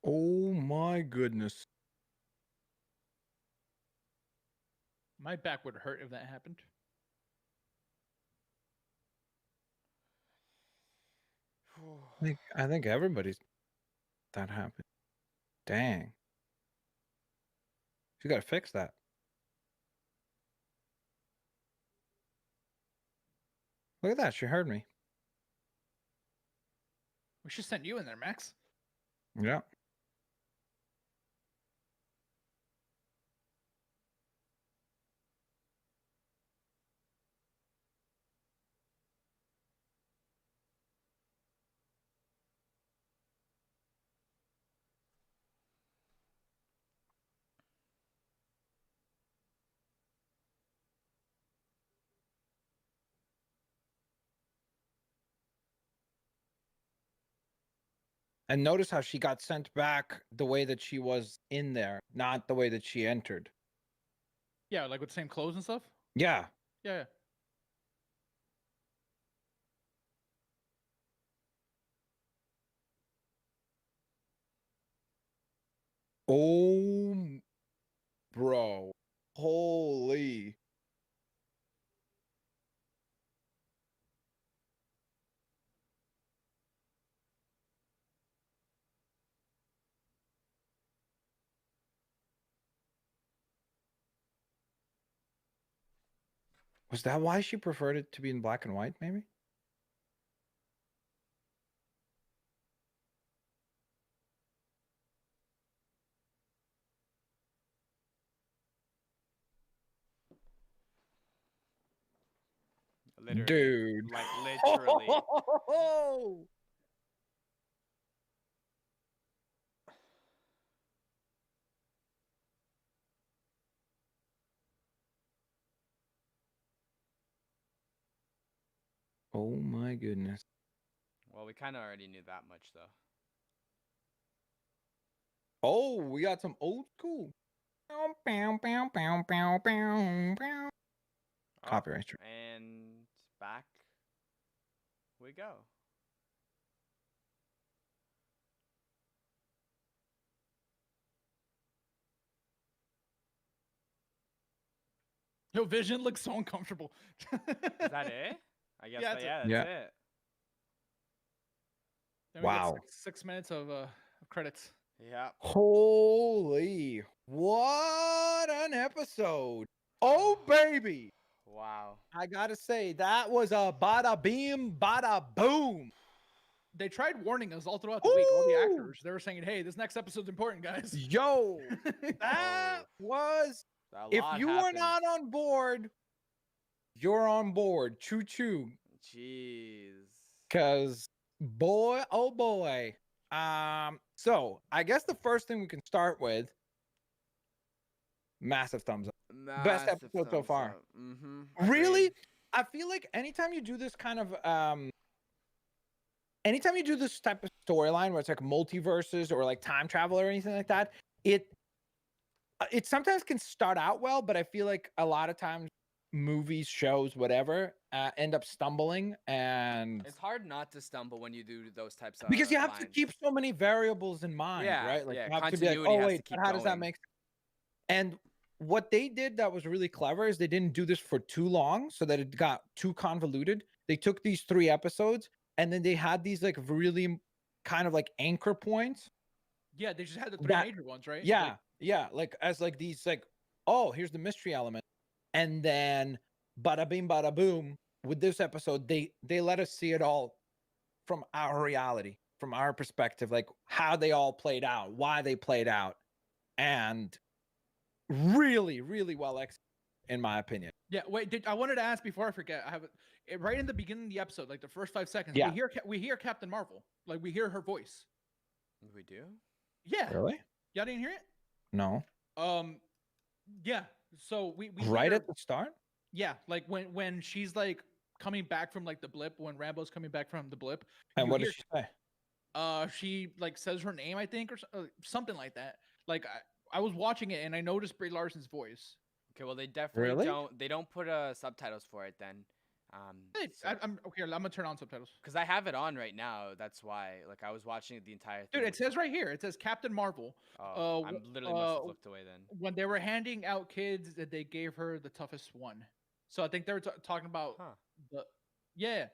Oh my goodness. My back would hurt if that happened. I think everybody's that happened. Dang. You gotta fix that. Look at that. She heard me. We should send you in there, Max. Yeah. And notice how she got sent back the way that she was in there, not the way that she entered. Yeah, like with the same clothes and stuff. Yeah. Yeah. Oh, bro. Holy. Was that why she preferred it to be in black and white, maybe? Literally. Dude. Like literally. Oh my goodness. Well, we kind of already knew that much, though. Oh, we got some old school. Oh, Copyright strike. and back we go. Yo, Vision looks so uncomfortable. Is that it? I guess Yeah, that's Yeah. it. Then we Wow. get 6 minutes of credits. Yeah. Holy. What an episode. Oh, baby. Wow. I gotta say, that was a bada beam, bada boom. They tried warning us all throughout the week. All the Ooh. actors, they were saying, "Hey, this next episode's important, guys." Yo, that was. A If lot you were happened. not on board, you're on board. Choo choo. Jeez. Cause boy, oh boy. So I guess the first thing we can start with, massive thumbs up. Best Massive episode so thumbs far. up. Mm-hmm. Really? I feel like anytime you do this kind of anytime you do this type of storyline where it's like multiverses or like time travel or anything like that, it sometimes can start out well, but I feel like a lot of times movies, shows, whatever, end up stumbling, and It's hard not to stumble when you do those types of because you have to lines. keep so many variables in mind, Yeah, right? Like yeah, you have to be like, continuity oh has wait, to keep but how does that going. make sense? And what they did that was really clever is they didn't do this for too long so that it got too convoluted. They took these 3 episodes and then they had these like really kind of like anchor points. Yeah, they just had the 3 That- major ones, right? Yeah, Like, yeah, like as like these like, oh, here's the mystery element, and then bada bing, bada boom. With this episode, they let us see it all from our reality, from our perspective, like how they all played out, why they played out, and really, really well executed, in my opinion. yeah. Wait, I wanted to ask before I forget. I have it right in the beginning of the episode, like the first 5 seconds. Yeah. We hear Captain Marvel. Like we hear her voice. We do? Yeah. Really? Y'all didn't hear it? No. Yeah. So we Right hear, at the start? yeah, like when she's like coming back from like the blip, when Rambo's coming back from the blip. And you what hear, does she say? she like says her name, I think, or something like that. Like I was watching it and I noticed Brie Larson's voice. Okay, well they definitely Really? don't. They don't put subtitles for it then. Hey, I'm okay. I'm gonna turn on subtitles. Because I have it on right now. That's why. Like I was watching the entire thing. Dude, it with- says right here. It says Captain Marvel. Oh, I'm literally must have looked away then. When they were handing out kids, that they gave her the toughest one. So I think they were talking about Huh. the, yeah.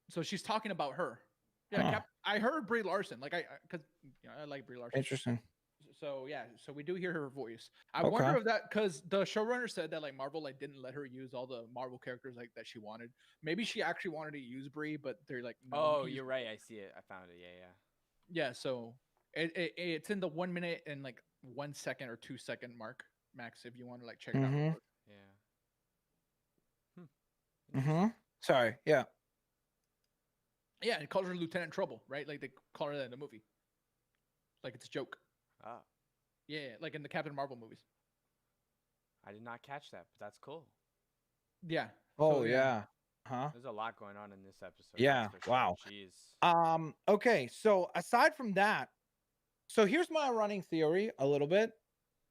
So she's talking about her. Yeah, Huh. I heard Brie Larson. Like because I like Brie Larson. Interesting. So yeah, so we do hear her voice. I Okay. wonder if that, because the showrunner said that like Marvel like didn't let her use all the Marvel characters like that she wanted. Maybe she actually wanted to use Brie, but they're like, no. Oh, you can use you're right. I see it. I found it. Yeah, yeah. Yeah, so it's in the 1 minute and like 1 second or 2 second mark max if you want to like check it out. real Mhm. quick. Yeah. Mm-hmm. Sorry. Yeah. Yeah, it calls her Lieutenant Trouble, right? Like they call her that in the movie. Like it's a joke. Oh, Yeah, like in the Captain Marvel movies. I did not catch that, but that's cool. Yeah. Oh so, yeah. Huh? There's a lot going on in this episode. Yeah. That's for Wow. sure. Jeez. Okay. So aside from that, so here's my running theory a little bit.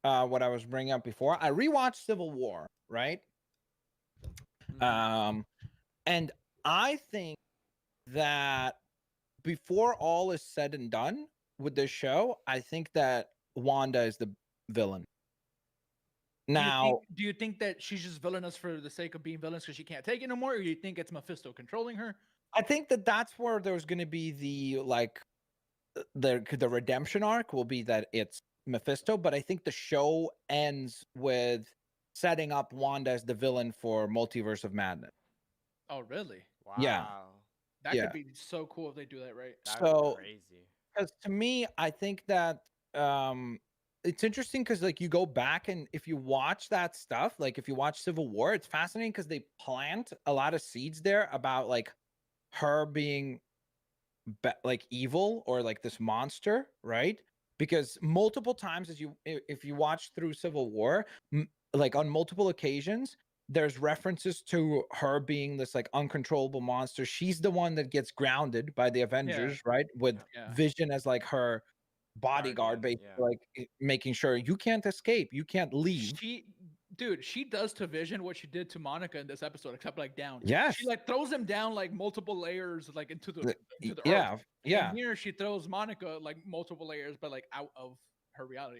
What I was bringing up before. I rewatched Civil War, right? Mhm. And I think that before all is said and done with this show, I think that Wanda is the villain. Now, Do you think that she's just villainous for the sake of being villainous because she can't take it no more, or do you think it's Mephisto controlling her? I think that that's where there's going to be the like the redemption arc will be that it's Mephisto, but I think the show ends with setting up Wanda as the villain for Multiverse of Madness. Oh, really? Yeah, Wow. That yeah. could be so cool if they do that right. That would be So, crazy. because to me, I think that it's interesting because like you go back and if you watch that stuff, like if you watch Civil War, it's fascinating because they plant a lot of seeds there about like her being like evil or like this monster, right? Because multiple times as you if you watch through Civil War, like on multiple occasions, there's references to her being this like uncontrollable monster. She's the one that gets grounded by the Yeah, Avengers, right? With yeah. Vision as like her bodyguard, Guardian. basically, Yeah. like making sure you can't escape, you can't leave. She does to Vision what she did to Monica in this episode, except like down. She Yes. like throws him down like multiple layers, like into the earth. Yeah, And yeah. here she throws Monica like multiple layers, but like out of her reality.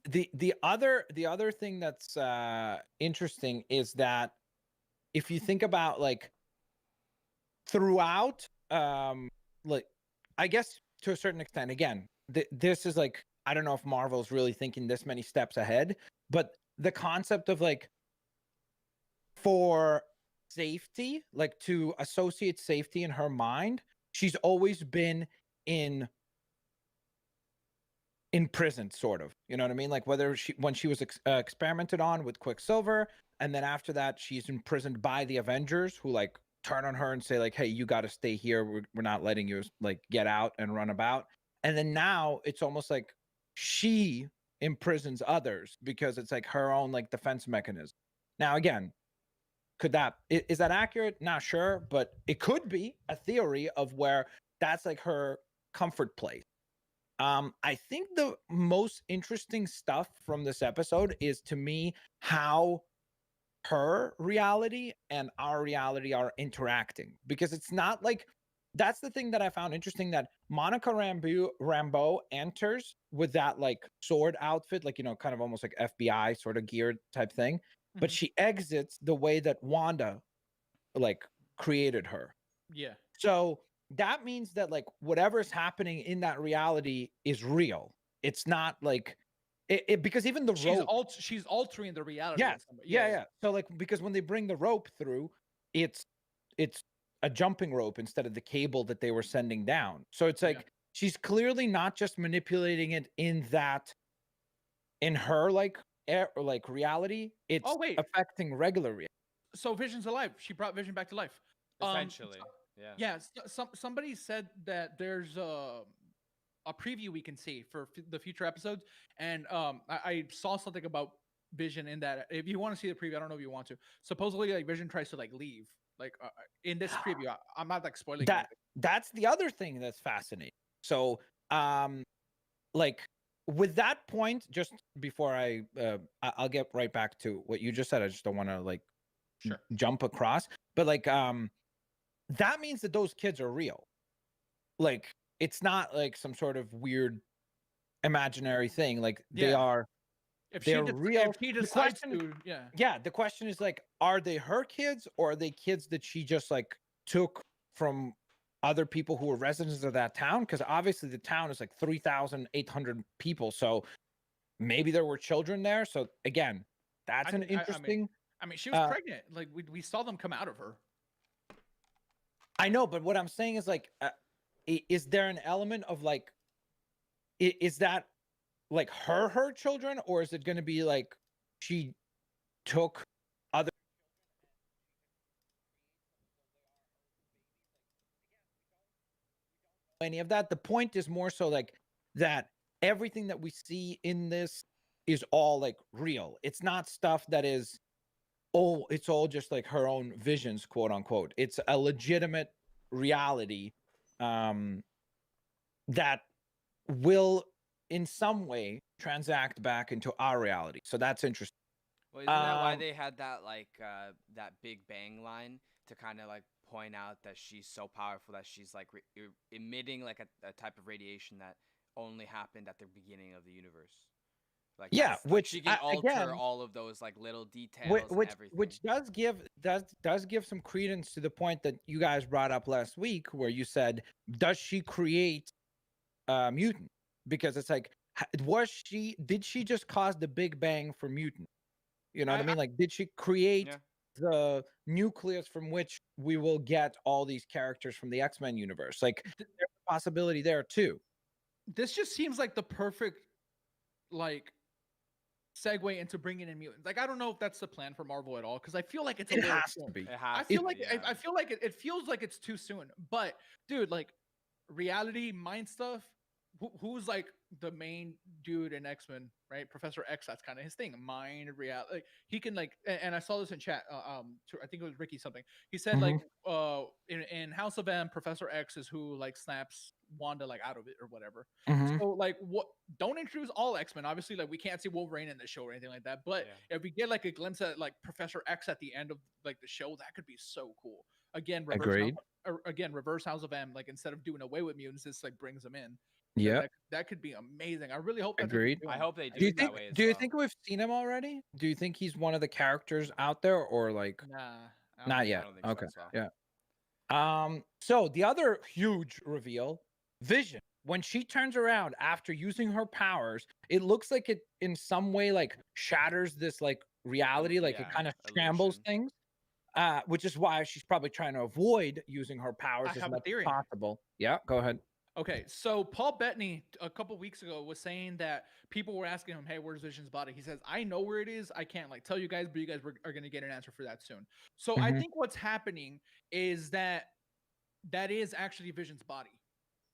The other thing that's interesting is that if you think about like throughout like I guess to a certain extent again this is like I don't know if Marvel's really thinking this many steps ahead, but the concept of like for safety, like to associate safety in her mind, she's always been in imprisoned, sort of, you know what I mean, like whether she when she was experimented on with Quicksilver, and then after that she's imprisoned by the Avengers who like turn on her and say like, hey, you got to stay here, we're not letting you like get out and run about. And then now it's almost like she imprisons others because it's like her own like defense mechanism. Now again, could that is that accurate? Not sure, but it could be a theory of where that's like her comfort place. I think the most interesting stuff from this episode is to me how her reality and our reality are interacting, because it's not like that's the thing that I found interesting, that Monica Rambeau enters with that like sword outfit, like, you know, kind of almost like FBI sort of geared type thing, but Mhm. she exits the way that Wanda like created her. Yeah. So that means that like whatever's happening in that reality is real. It's not like because even the rope. She's altering the reality of Yes. somebody. Yeah, yeah. So like because when they bring the rope through, it's it's a jumping rope instead of the cable that they were sending down. So it's Yeah. like she's clearly not just manipulating it in her like or like reality. It's Oh wait. affecting regular reality. So Vision's alive. She brought Vision back to life. Essentially. Yeah. Yeah. Somebody said that there's a preview we can see for the future episodes, and I saw something about Vision in that. If you want to see the preview, I don't know if you want to. Supposedly, like Vision tries to like leave, like in this preview. I'm not like spoiling anything. That's the other thing that's fascinating. So like with that point, just before I'll get right back to what you just said, I just don't want to like Sure. jump across, but like that means that those kids are real. Like it's not like some sort of weird imaginary thing, like they Yeah. are they're real. If he The decides question, to, yeah. yeah, the question is like, are they her kids or are they kids that she just like took from other people who were residents of that town? Because obviously the town is like 3,800 people, so maybe there were children there. So again, that's an interesting. I mean, she was pregnant. Like we saw them come out of her. I know, but what I'm saying is like, is there an element of like, is that like her children, or is it going to be like she took other any of that? The point is more so like that everything that we see in this is all like real. It's not stuff that is it's all just like her own visions, quote unquote. It's a legitimate reality that will in some way transact back into our reality. So that's interesting. Well, isn't that why Um, they had that that Big Bang line to kind of like point out that she's so powerful that she's like emitting like a type of radiation that only happened at the beginning of the universe. Like yeah, that's like which she can alter again, all of those like little details and everything. which does give some credence to the point that you guys brought up last week, where you said, does she create mutant? Because it's like, did she just cause the Big Bang for mutant? You know what I mean? Like, did she create Yeah. the nucleus from which we will get all these characters from the X-Men universe? Like, there's a possibility there too. This just seems like the perfect like segue into bringing in mutants. Like I don't know if that's the plan for Marvel at all because I feel like it's a It little has soon. to be. It has I feel to, like yeah. I feel like it feels like it's too soon. But dude, like reality mind stuff. Who's like the main dude in X-Men, right? Professor X. That's kind of his thing. Mind, reality. Like, he can like, and I saw this in chat. I think it was Ricky something. He said like, in House of M, Professor X is who like snaps Wanda like out of it or whatever. Mhm. So like, what? Don't introduce all X-Men. Obviously, like we can't see Wolverine in the show or anything like that. But Yeah. if we get like a glimpse at like Professor X at the end of like the show, that could be so cool. Again, Agreed. reverse House of M. Like instead of doing away with mutants, this like brings them in. Yeah. That could be amazing. I really hope that's Agreed. I hope they do Do you it think? that way as Do you well. think we've seen him already? Do you think he's one of the characters out there, or like Nah, not I yet? don't think so Okay. as well. Yeah. So the other huge reveal, Vision. When she turns around after using her powers, it looks like it in some way like shatters this like reality, like it Yeah, kind of scrambles illusion. things. Which is why she's probably trying to avoid using her powers I as have a much as theory. possible. Yeah, go ahead. Okay, so Paul Bettany a couple weeks ago was saying that people were asking him, "Hey, where's Vision's body?" He says, "I know where it is. I can't like tell you guys, but you guys are going to get an answer for that soon." So I Mhm. think what's happening is that is actually Vision's body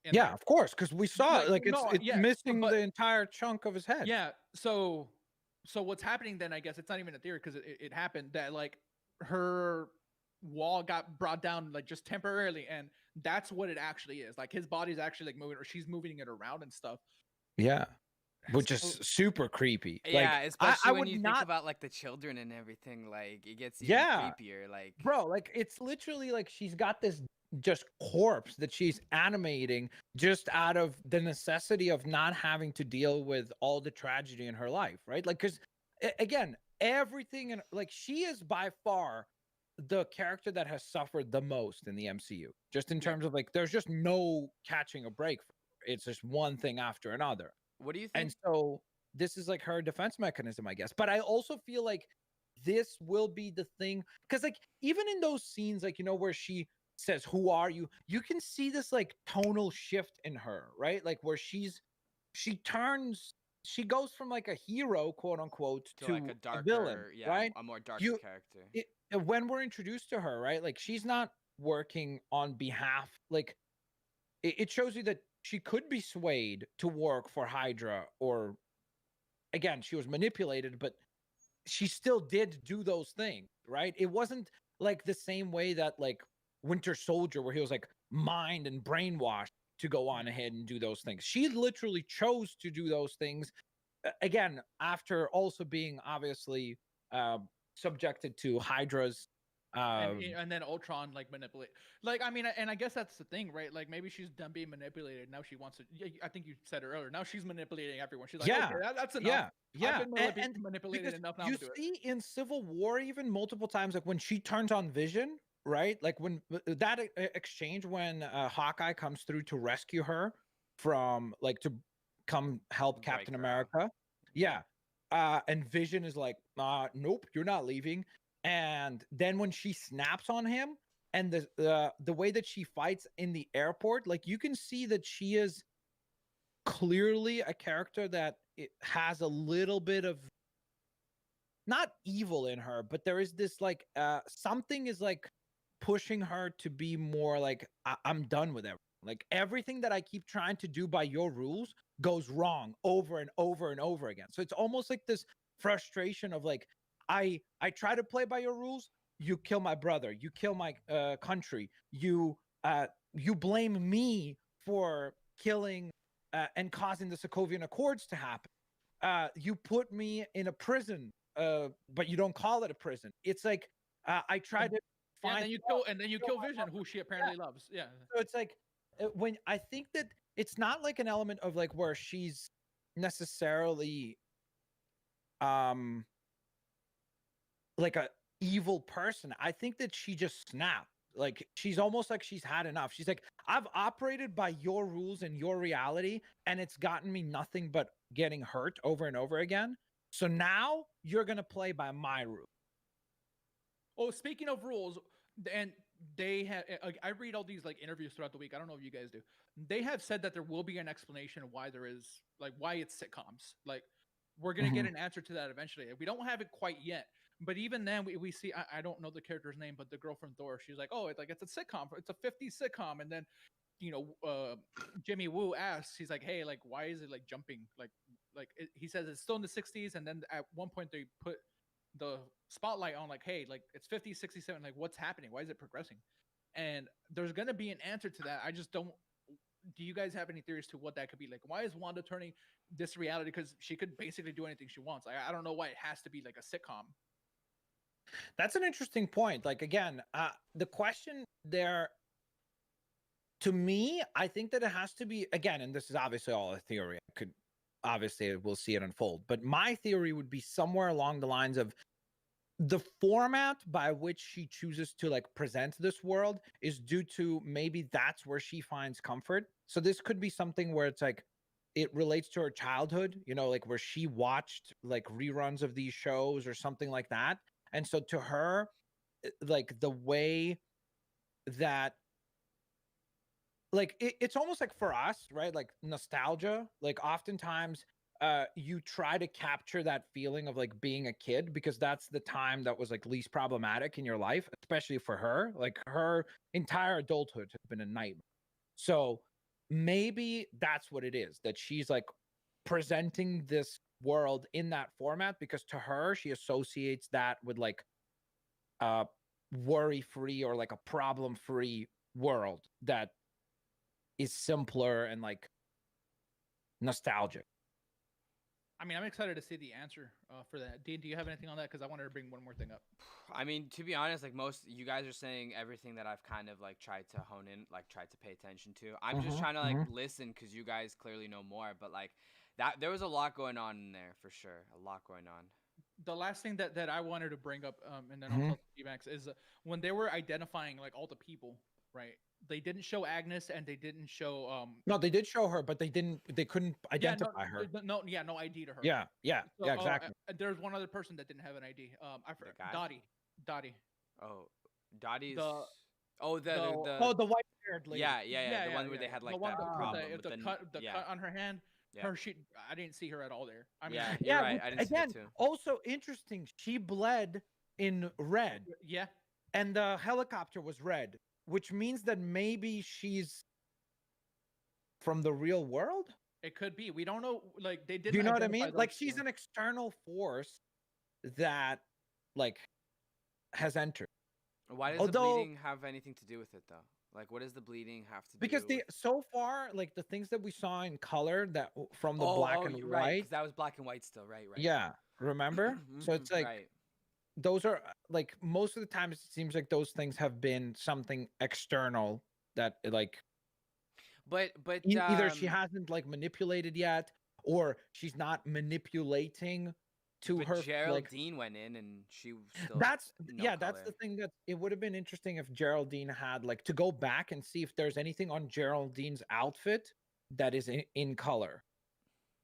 in Yeah, there. of course, because we saw Like like no, it's yeah, missing but the entire chunk of his head. yeah, so what's happening then? I guess it's not even a theory because it happened that like her wall got brought down like just temporarily, and that's what it actually is. Like his body's actually like moving, or she's moving it around and stuff. Yeah, which is So super creepy. Yeah, Like especially I when would you think not. about like the children and everything, like it gets even Yeah, creepier. Like bro, like it's literally like she's got this just corpse that she's animating just out of the necessity of not having to deal with all the tragedy in her life, right? Like, because again, everything and like she is by far the character that has suffered the most in the MCU, just in yeah, terms of like, there's just no catching a break. It's just one thing after another. what do you And think? so this is like her defense mechanism, I guess. But I also feel like this will be the thing because, like, even in those scenes, like, where she says, "Who are you?" You can see this like tonal shift in her, right? Like, where she goes from like a hero, quote unquote, To like to a a villain, darker, yeah, right? a more darker You, character. when we're introduced to her, right? Like, she's not working on behalf, like, it shows you that she could be swayed to work for Hydra, or again, she was manipulated, but she still did do those things, right? It wasn't like the same way that like Winter Soldier, where he was like mind and brainwashed to go on ahead and do those things. She literally chose to do those things again after also being obviously uh, subjected to Hydra's. and Uh, and then Ultron like manipulate. Like I mean, and I guess that's the thing, right? Like maybe she's done being manipulated. Now she wants to. I think you said it earlier. Now she's manipulating everyone. She's like, yeah, okay, that's enough. yeah, I've yeah, been and manipulated because enough. Now I'm you gonna do it. see in Civil War even multiple times, like when she turns on Vision, right? Like when that exchange when Hawkeye comes through to rescue her from like to come help Break Captain her out. America, yeah. And Vision is like, nope, you're not leaving. And then when she snaps on him, and the way that she fights in the airport, like you can see that she is clearly a character that it has a little bit of not evil in her, but there is this like something is like pushing her to be more like, I'm done with everything. Like everything that I keep trying to do by your rules goes wrong over and over and over again. So it's almost like this frustration of like, I try to play by your rules. You kill my brother. You kill my country. You blame me for killing and causing the Sokovian Accords to happen. You put me in a prison, but you don't call it a prison. It's like I try to Yeah, find. and then you kill Vision, who she apparently loves. Yeah. So it's like when I think that it's not like an element of like where she's necessarily like a evil person. I think that she just snapped. Like she's almost like she's had enough. She's like, I've operated by your rules and your reality, and it's gotten me nothing but getting hurt over and over again. So now you're gonna play by my rules. Oh, speaking of rules, and they have, I read all these like interviews throughout the week. I don't know if you guys do. They have said that there will be an explanation of why there is like why it's sitcoms. Like we're gonna get an answer to that eventually. We don't have it quite yet, but even then we see. I don't know the character's name, but the girl from Thor, she's like, oh, it's like it's a sitcom. It's a 50s sitcom, and then Jimmy Woo asks, he's like, hey, like why is it like jumping? He says it's still in the 60s, and then at one point they put the spotlight on like, hey, like it's 50, 67, like what's happening, why is it progressing? And there's gonna be an answer to that. I just don't. Do you guys have any theories to what that could be? Like, why is Wanda turning this reality? Because she could basically do anything she wants. I don't know why it has to be like a sitcom. That's an interesting point. Like again, the question there to me, I think that it has to be again, and this is obviously all a theory. I could obviously we'll see it unfold, but my theory would be somewhere along the lines of the format by which she chooses to like present this world is due to maybe that's where she finds comfort. So this could be something where it's like it relates to her childhood, like where she watched like reruns of these shows or something like that. And so to her, like the way that like it's almost like for us, right? Like nostalgia, like oftentimes you try to capture that feeling of like being a kid because that's the time that was like least problematic in your life, especially for her. Like her entire adulthood has been a nightmare. So maybe that's what it is, that she's like presenting this world in that format because to her she associates that with like a worry free or like a problem free world that is simpler and like nostalgic. I mean, I'm excited to see the answer for that. Dean, do you have anything on that? Because I wanted to bring one more thing up. I mean, to be honest, like most you guys are saying everything that I've kind of like tried to hone in, like tried to pay attention to. I'm just trying to like listen because you guys clearly know more. But like that, there was a lot going on in there for sure. A lot going on. The last thing that I wanted to bring up, and then I'll tell T-Max, is when they were identifying like all the people, right? They didn't show Agnes and they didn't show no, they did show her, but they couldn't identify her. No ID to her. Yeah, So, exactly. There's one other person that didn't have an ID. I forgot. Dottie. Oh, Dottie's. The the white haired lady. Yeah. The one where they had like that problem with the cut on her hand. Yeah. I didn't see her at all there. I mean, yeah, you're right. I didn't see that too. Also interesting, she bled in red. Yeah. And the helicopter was red, which means that maybe she's from the real world. It could be. We don't know. Like they didn't. Do you know what I mean? Like she's an external force that like has entered. Why does the bleeding have anything to do with it though? Like, what does the bleeding have to do? Because so far, like the things that we saw in color that from the black and white, that was black and white still, right? Yeah, remember? So it's like those are like most of the time it seems like those things have been something external that like. But either she hasn't like manipulated yet, or she's not manipulating. Her Geraldine went in and she still that's the thing that it would have been interesting if Geraldine had like to go back and see if there's anything on Geraldine's outfit that is in color.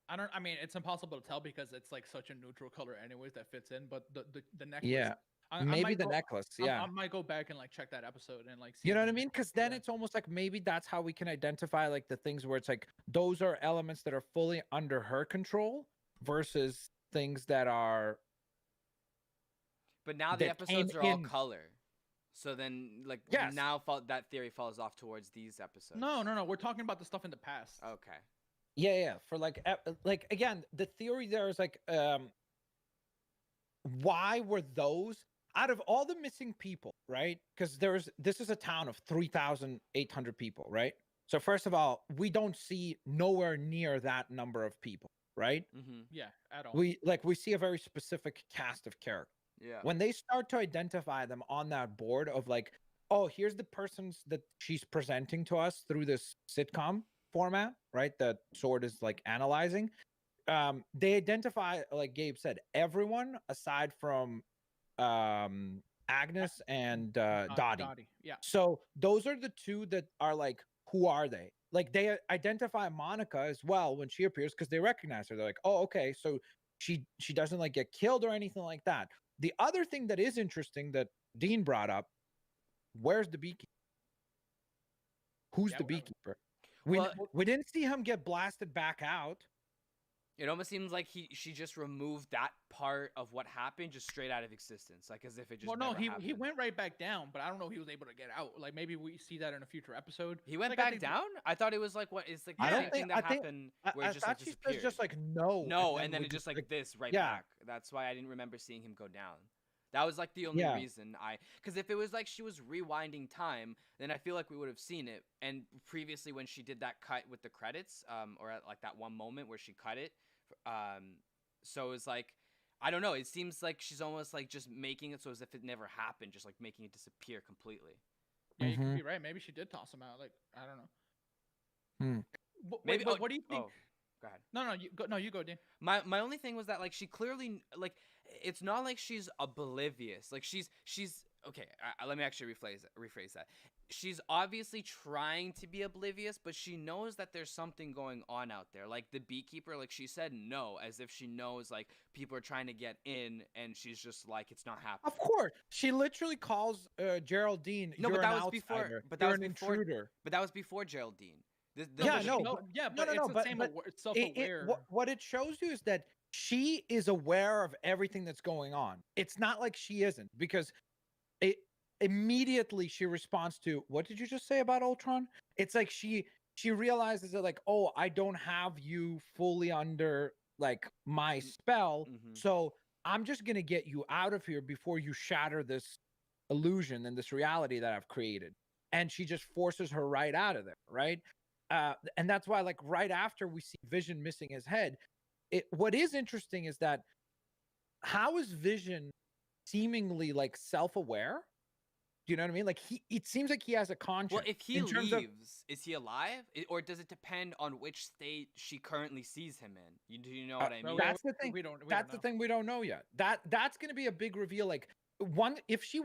I mean it's impossible to tell because it's like such a neutral color anyways that fits in, but the necklace. Yeah. Maybe the necklace. Yeah. I might go back and like check that episode and like see. You know what I mean? Because then it's almost like maybe that's how we can identify like the things where it's like those are elements that are fully under her control versus things that are. But now the episodes are all color, so then like now that theory falls off towards these episodes. No. We're talking about the stuff in the past. Okay. Yeah. For like again, the theory there is like why were those out of all the missing people, right? Because this is a town of 3,800 people, right? So first of all, we don't see nowhere near that number of people, right? Mm-hmm. Yeah, at all. We see a very specific cast of characters. Yeah. When they start to identify them on that board of like, oh, here's the persons that she's presenting to us through this sitcom format, right? That Sword is like analyzing. They identify, like Gabe said, everyone aside from Agnes and Dottie. Dottie. Yeah. So those are the two that are like, who are they? Like they identify Monica as well when she appears because they recognize her. They're like, oh, okay, so she doesn't like get killed or anything like that. The other thing that is interesting that Dean brought up, where's the beekeeper? Who's Yeah, the beekeeper? We didn't see him get blasted back out. It almost seems like she just removed that part of what happened just straight out of existence, like as if it just. Well, no, never he happened. went right back down, but I don't know if he was able to get out. Like maybe we see that in a future episode. He went Like, I back think- down. I thought it was like what is like the I same don't thing think- that I think- happened I where it just thought like she disappeared. says just like no, No, and then we it just like like, this right yeah. back. That's why I didn't remember seeing him go down. That was like the only Yeah. reason because if it was like she was rewinding time, then I feel like we would have seen it. And previously when she did that cut with the credits, or at like that one moment where she cut it, so it was like, I don't know. It seems like she's almost like just making it so as if it never happened, just like making it disappear completely. Yeah, you Mhm. could be right. Maybe she did toss him out. Like I don't know. Hmm. Maybe. What do you think? Oh, go ahead. No, you go. No, you go, Dan. My only thing was that like she clearly like it's not like she's oblivious. Like she's okay. Let me actually rephrase that. She's obviously trying to be oblivious, but she knows that there's something going on out there. Like the beekeeper, like she said no, as if she knows like people are trying to get in, and she's just like it's not happening. Of course, she literally calls Geraldine. No, You're but that an was before. outsider. But that You're was an before. intruder. But that was before Geraldine. Yeah, but no, she- but- yeah, no, but no, it's no, the but- same. but Self-aware. What it shows you is that she is aware of everything that's going on. It's not like she isn't, because it immediately she responds to, what did you just say about Ultron? It's like she realizes that like, oh, I don't have you fully under like my spell, Mhm. so I'm just gonna get you out of here before you shatter this illusion and this reality that I've created. And she just forces her right out of there, right? And that's why, like, right after we see Vision missing his head, what is interesting is that how is Vision seemingly like self-aware? Do you know what I mean? Like it seems like he has a conscience. Well, if he in terms of- leaves, is he alive, or does it depend on which state she currently sees him in? Do you know what I no, mean? That's the thing. We don't That's the know. thing we don't know yet. That's going to be a big reveal. Like if he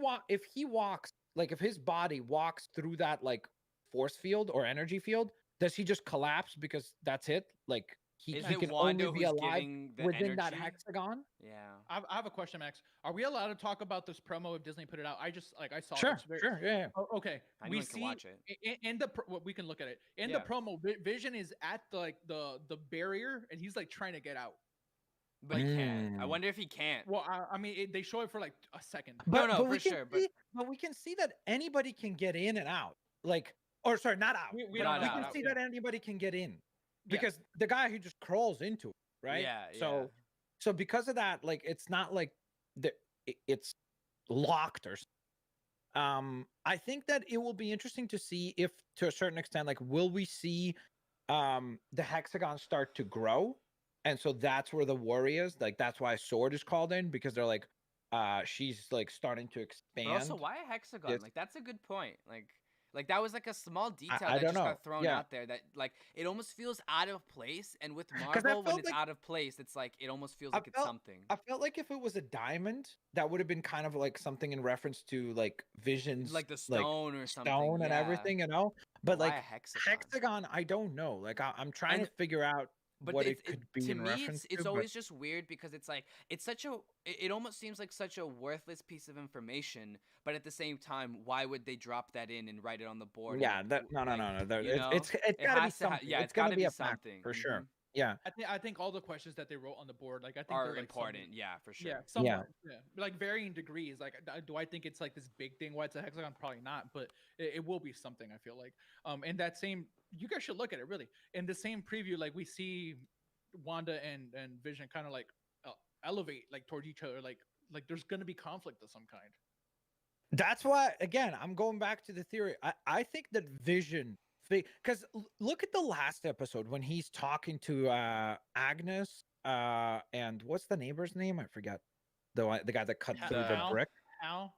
walks, like if his body walks through that like force field or energy field, does he just collapse because that's it? Like he Is can it only Wanda be who's alive giving the within that energy? hexagon? Yeah. I have a question, Max. Are we allowed to talk about this promo if Disney put it out? I just I saw. Sure, It's very, sure, yeah. Oh, okay. Anyone We can see watch it. in the we can look at it in Yeah. the promo. Vision is at the barrier and he's like trying to get out. But he can't. I Mm. wonder if he can't. Well, I mean, they show it for like a second. No, but for we can sure, but- see, but we can see that anybody can get in and out. Like, or sorry, not out. We but don't we know. can Out, see yeah. that anybody can get in Yeah. because the guy who just crawls into it, right? Yeah. So because of that, like, it's not like it's locked or I think that it will be interesting to see if, to a certain extent, like, will we see the hexagon start to grow? And so that's where the worry is. Like, that's why Sword is called in, because they're like, she's like starting to expand. But also, why a hexagon? It's- Like that's a good point. Like that was like a small detail I that don't just know. got thrown Yeah. out there that like it almost feels out of place. And with 'Cause I Marvel, when felt it's like- out of place, it's like it almost feels I like it's felt- something. I felt like if it was a diamond, that would have been kind of like something in reference to like Vision's Like the stone or something. stone and yeah. everything, you know. But Why like a hexagon? hexagon, I don't know. Like I'm trying And- to figure out But what it's, it could be to in me, reference it's to. always just weird because it's like it's such a. It almost seems like such a worthless piece of information, but at the same time, why would they drop that in and write it on the board? and, Yeah, like, that no. you know? It's It got to be has to ha- something. yeah, it's it's gonna gotta be be a factor something, for sure. mhm. Yeah. I think all the questions that they wrote on the board, like I think are they're, like, important. Yeah, for sure. Yeah, somewhat. Yeah. Like varying degrees. Like, do I think it's like this big thing? Why it's a hexagon? Probably not, but it will be something. I feel like. And that same, you guys should look at it really. In the same preview, like we see Wanda and Vision kind of like elevate like towards each other. Like there's gonna be conflict of some kind. That's why, again, I'm going back to the theory. I think that Vision, because look at the last episode when he's talking to Agnes, and what's the neighbor's name? I forget. The guy that cut through the Hal, brick. Hal.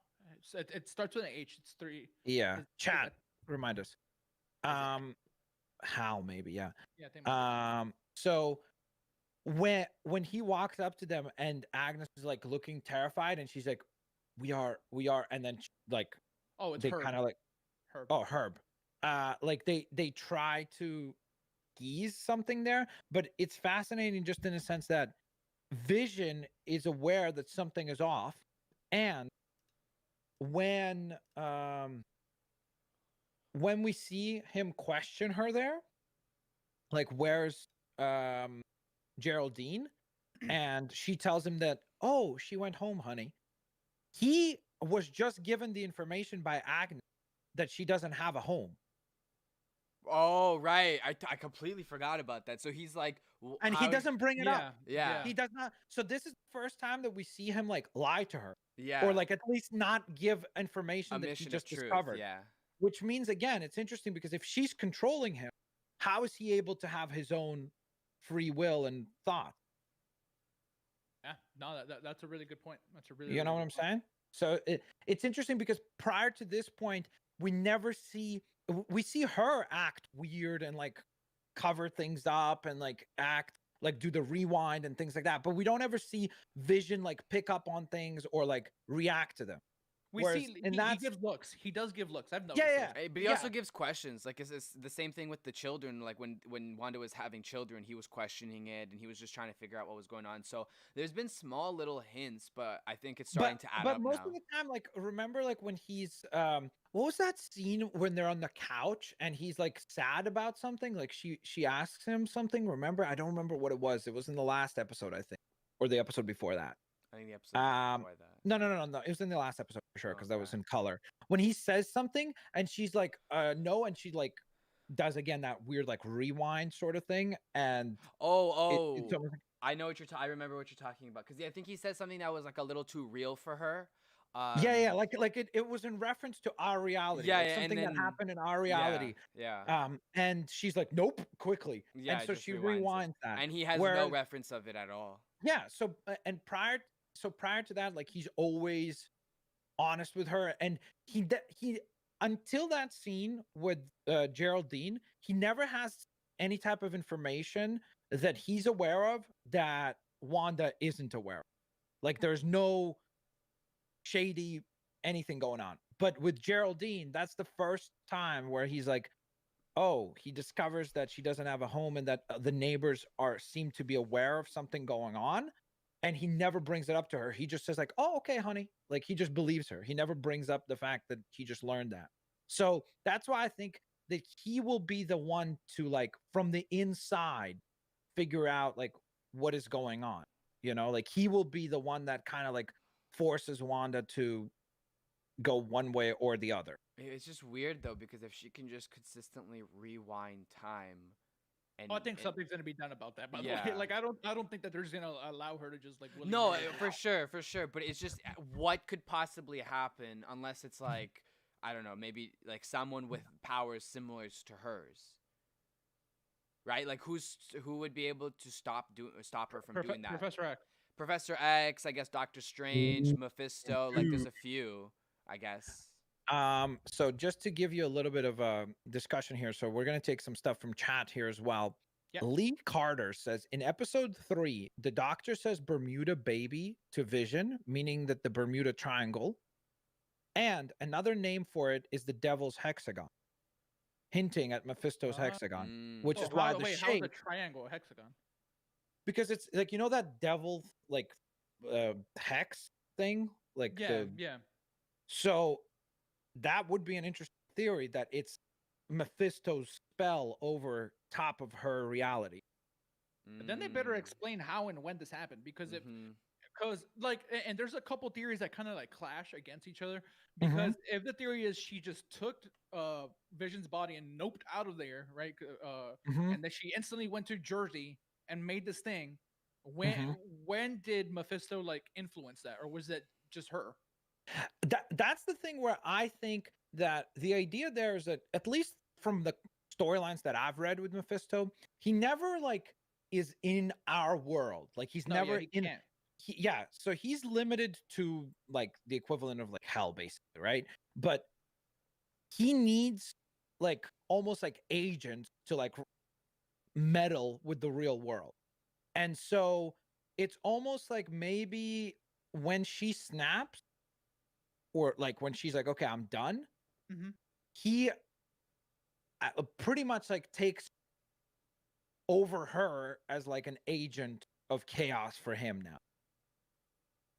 It starts with an H. It's three. Yeah, Is Chad, it- remind us. it- Hal, maybe, yeah. Yeah, I think. Maybe. So when he walks up to them and Agnes is like looking terrified, and she's like, we are, and then like Oh, it's they Herb. kind of like, Herb. oh, Herb. Like they try to ease something there, but it's fascinating just in a sense that Vision is aware that something is off, and when we see him question her there, like, where's Geraldine, and she tells him that, oh, she went home, honey. He was just given the information by Agnes that she doesn't have a home. Oh, right. I completely forgot about that. So he's like, And he doesn't bring it up. Yeah. He does not. So this is the first time that we see him like lie to her, Yeah. or like at least not give information that he just discovered. Yeah. Which means, again, it's interesting because if she's controlling him, how is he able to have his own free will and thought? Yeah, no, that's a really good point. That's a really, You know really what I'm good point. saying? So it's interesting because prior to this point, we never see, we see her act weird and like cover things up and like act like do the rewind and things like that, but we don't ever see Vision like pick up on things or like react to them. We Whereas- see and he that's- gives looks. He does give looks. I've noticed. Yeah, this. But he Yeah. also gives questions. Like it's the same thing with the children. Like when Wanda was having children, he was questioning it and he was just trying to figure out what was going on. So there's been small little hints, but I think it's starting to add but up most now. of the time, like, remember like when he's what was that scene when they're on the couch and he's like sad about something, like she asks him something, remember? I don't remember what it was. It was in the last episode, I think, or the episode before that. I think the episode before that. No. It was in the last episode for sure, because that was Okay. in color. When he says something and she's like, no, and she like does again that weird like rewind sort of thing, and it's almost like, I know what I remember what you're talking about because I think he said something that was like a little too real for her. yeah, like it was in reference to our reality, Yeah, like yeah, and something that then- happened in our reality. Yeah. And she's like, nope, quickly, Yeah, and it so just she rewinds it. rewinds that, And he has no Whereas- reference of it at all. yeah. So and prior to that, like he's always honest with her, and he until that scene with Geraldine, he never has any type of information that he's aware of that Wanda isn't aware of. Like there's no shady anything going on. But with Geraldine, that's the first time where he's like, oh, he discovers that she doesn't have a home and that the neighbors seem to be aware of something going on, and he never brings it up to her. He just says like, oh, okay, honey. Like he just believes her. He never brings up the fact that he just learned that. So that's why I think that he will be the one to, like, from the inside figure out like what is going on. You know, like he will be the one that kind of like forces Wanda to go one way or the other. It's just weird though because if she can just consistently rewind time, and Oh, I think something's gonna be done about that. By the Yeah. way, like I don't think that they're just gonna allow her to just like. No, willy-nilly do it. for sure. But it's just what could possibly happen unless it's like I don't know, maybe like someone with powers similar to hers, right? Like who would be able to stop her from doing that? Professor X. Professor X, I guess Doctor Strange, Mephisto. Like there's a few, I guess. So just to give you a little bit of a discussion here, so we're going to take some stuff from chat here as well. Yep. Lee Carter says in episode 3, the doctor says Bermuda baby to Vision, meaning that the Bermuda Triangle, and another name for it is the Devil's Hexagon, hinting at Mephisto's hexagon, Mm. which Oh, is why how, the wait, how's shape, a triangle a hexagon? because it's like, you know, that devil like hex thing, like Yeah, yeah. so that would be an interesting theory that it's Mephisto's spell over top of her reality. But then they better Mm. explain how and when this happened, because if Mhm. because like and there's a couple theories that kind of like clash against each other, Mm-hmm. because if the theory is she just took Vision's body and noped out of there, right, Mhm. and then she instantly went to Jersey and made this thing, When Mhm. when did Mephisto like influence that, or was that just her? That's the thing where I think that the idea there is that, at least from the storylines that I've read with Mephisto, he never like is in our world. Like he's No, yeah, never he in. can't. Yeah, so he's limited to like the equivalent of like hell, basically, right? But he needs like almost like agents to like meddle with the real world. And so it's almost like maybe when she snaps, or like when she's like, okay, I'm done, Hmm. he pretty much like takes over her as like an agent of chaos for him now.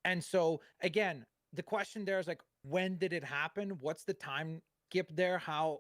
And so again, the question there is like, when did it happen? What's the time skip there? How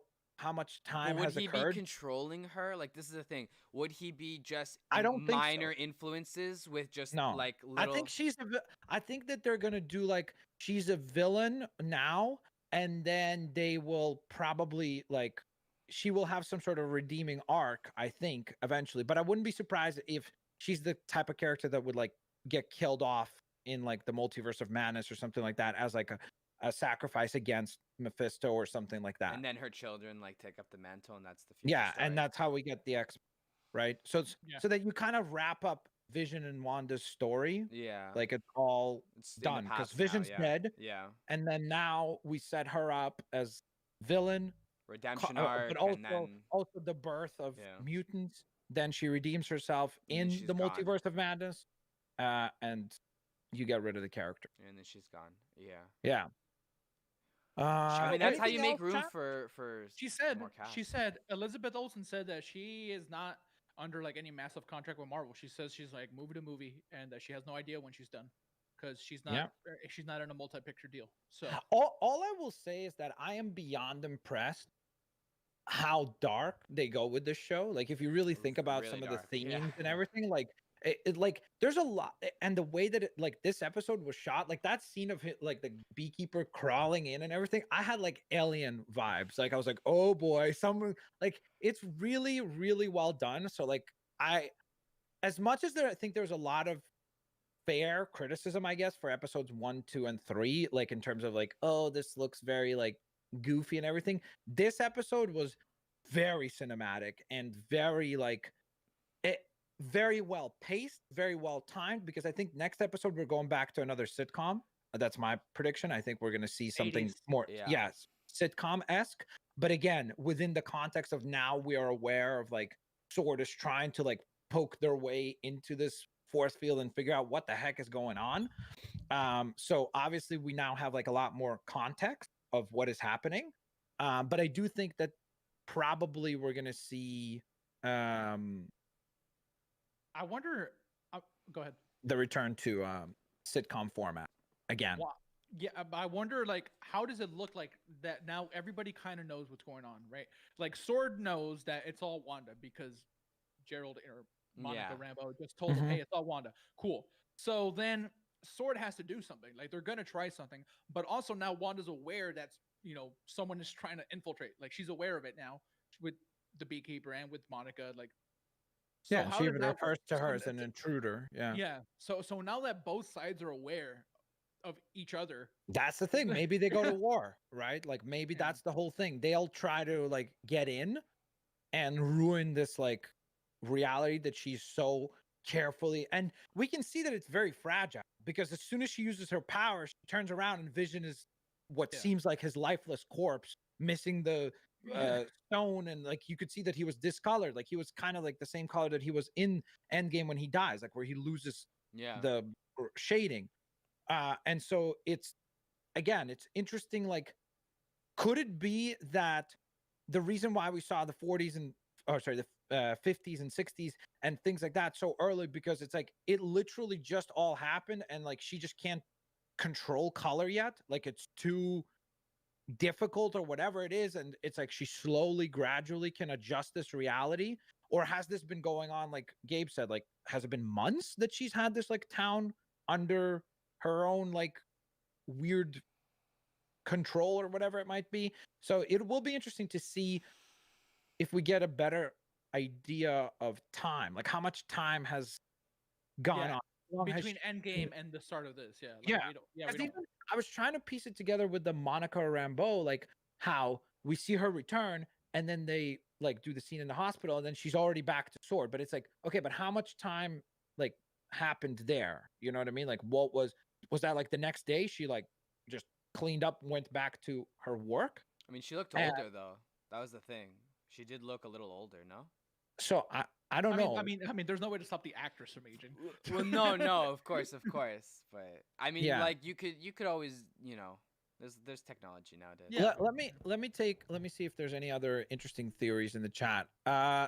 much But time would has he be occurred? controlling her? Like, this is the thing. Would he be just I don't think so. minor influences with just No. like I think little? I think that they're gonna do like she's a villain now, and then they will probably like she will have some sort of redeeming arc, I think, eventually. But I wouldn't be surprised if she's the type of character that would like get killed off in like the multiverse of madness or something like that, as like a sacrifice against Mephisto or something like that. And then her children like take up the mantle, and that's the future Yeah, and story. that's how we get the X, right? So Yeah. so that you kind of wrap up Vision and Wanda's story, Yeah, like it's all it's in the done because past now. Vision's Yeah, dead, yeah. and then now we set her up as villain, Redemption arc, but and then also the birth of yeah, mutants. Then she redeems herself and then in she's the gone, multiverse of madness, and you get rid of the character. and then she's gone. Yeah. Yeah. I mean, that's how Anything you make else, room Chad? for She more cast. said Elizabeth Olsen said that she is not under like any massive contract with Marvel. She says she's like movie to movie, and that she has no idea when she's done because Yeah. she's not in a multi-picture deal. So All I will say is that I am beyond impressed how dark they go with this show. Like if you really think about Really some of the dark. Yeah. themes and everything, like like there's a lot, and the way that like this episode was shot, like that scene of like the beekeeper crawling in and everything, I had like alien vibes. Like I was like, oh boy, someone, like it's really really well done. So like I, as much as I think there's a lot of fair criticism, I guess, for episodes 1, 2, and 3, like in terms of like, oh, this looks very like goofy and everything. This episode was very cinematic and very like it, very well paced, very well timed. Because I think next episode we're going back to another sitcom. That's my prediction. I think we're going to see something 80s. more, Yeah. yes, sitcom esque. But again, within the context of now we are aware of like Sword is trying to like poke their way into this force field and figure out what the heck is going on. So obviously we now have like a lot more context of what is happening. But I do think that probably we're gonna see I wonder. Go ahead. the return to sitcom format again. Wha- Yeah, but I wonder like how does it look like that now? Everybody kind of knows what's going on, right? Like Sword knows that it's all Wanda because Gerald or Monica Yeah. Rambeau just told him, Mhm. "Hey, it's all Wanda." Cool. So then Sword has to do something. Like they're gonna try something, but also now Wanda's aware that someone is trying to infiltrate. Like she's aware of it now with the beekeeper and with Monica. Like so, Yeah, and how she does even that work? refers to So, her as an intruder. Yeah. yeah. So now that both sides are aware of each other, That's the thing. Maybe they go to war, right? Like maybe yeah, that's the whole thing. They'll try to like get in and ruin this like reality that she's so carefully, and we can see that it's very fragile because as soon as she uses her power, she turns around and Vision is what yeah, seems like his lifeless corpse, missing the yeah, stone, and like you could see that he was discolored, like he was kind of like the same color that he was in Endgame when he dies, like where he loses Yeah. the shading. And so it's, again, it's interesting, like could it be that the reason why we saw the 40s and, or sorry, the 50s and 60s and things like that so early, because it's like it literally just all happened and like she just can't control color yet, like it's too difficult or whatever it is, and it's like she slowly gradually can adjust this reality? Or has this been going on, like Gabe said, like has it been months that she's had this like town under her own like weird control or whatever it might be? So it will be interesting to see if we get a better idea of time, like how much time has gone Yeah, on? How long has between she Endgame and the start of this. Yeah, like Yeah, we don't. Yeah, we because don't. even I was trying to piece it together with the Monica Rambeau, like how we see her return and then they like do the scene in the hospital and then she's already back to Sword. But it's like, okay, but how much time like happened there? You know what I mean? Like what was that like the next day she like just cleaned up, went back to her work? I mean, she looked And older though. That was the thing. She did look a little older, no? so I don't know. There's no way to stop the actress from aging. Well, no, no, of course, but I mean, Yeah. like you could always, there's technology nowadays. Yeah. Let me see if there's any other interesting theories in the chat.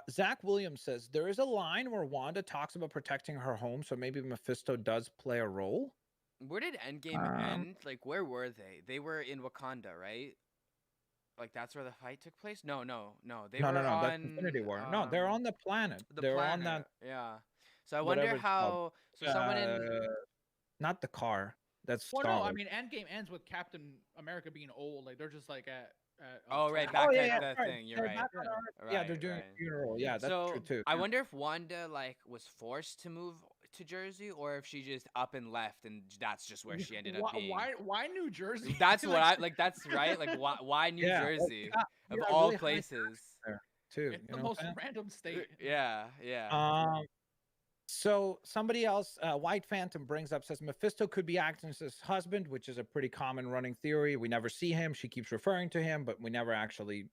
Zach Williams says there is a line where Wanda talks about protecting her home, so maybe Mephisto does play a role. Where did Endgame Um, end? Like, where were they? They were in Wakanda, right? Like, that's where the fight took place? No, no, no. They no, were no, no, that's on Infinity War. No, they're on the planet. the They're on that planet. Yeah. So I wonder whatever it's called. how. So someone in. Not the car. That's Well, Star no, I Wars. mean, Endgame ends with Captain America being old. Like they're just like at Oh, right, Tony- back yeah, at yeah, the right. thing. You're They're right. back on Yeah. Earth. Yeah, they're Right, doing right. a funeral. Yeah, that's So true too. I Yeah. wonder if Wanda like was forced to move to Jersey, or if she just up and left, and that's just where she ended up being. Why New Jersey? That's what Like, I like. That's right. Like, why New Yeah, well, Jersey you of got all really high places? there too. it's You the know most what I'm random state. Yeah, yeah. saying? So somebody else, White Phantom brings up, says Mephisto could be Agnes's husband, which is a pretty common running theory. We never see him. She keeps referring to him, but we never actually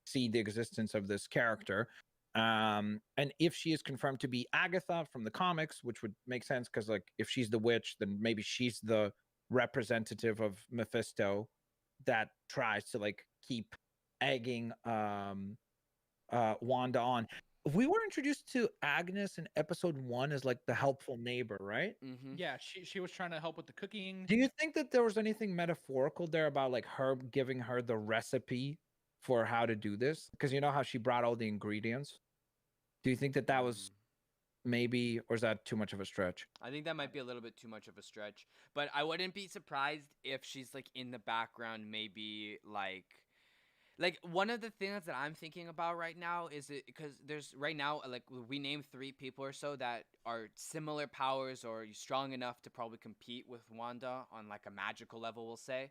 see the existence of this character. And if she is confirmed to be Agatha from the comics, which would make sense because like if she's the witch, then maybe she's the representative of Mephisto that tries to like keep egging Wanda on. We were introduced to Agnes in episode 1 as like the helpful neighbor, right? Mm-hmm. Yeah, she was trying to help with the cooking. Do you think that there was anything metaphorical there about like her giving her the recipe for how to do this? Because you know how she brought all the ingredients. Do you think that that was maybe, or is that too much of a stretch? I think that might be a little bit too much of a stretch, but I wouldn't be surprised if she's like in the background, maybe like one of the things that I'm thinking about right now is it because there's right now like we named 3 people or so that are similar powers or strong enough to probably compete with Wanda on like a magical level, we'll say,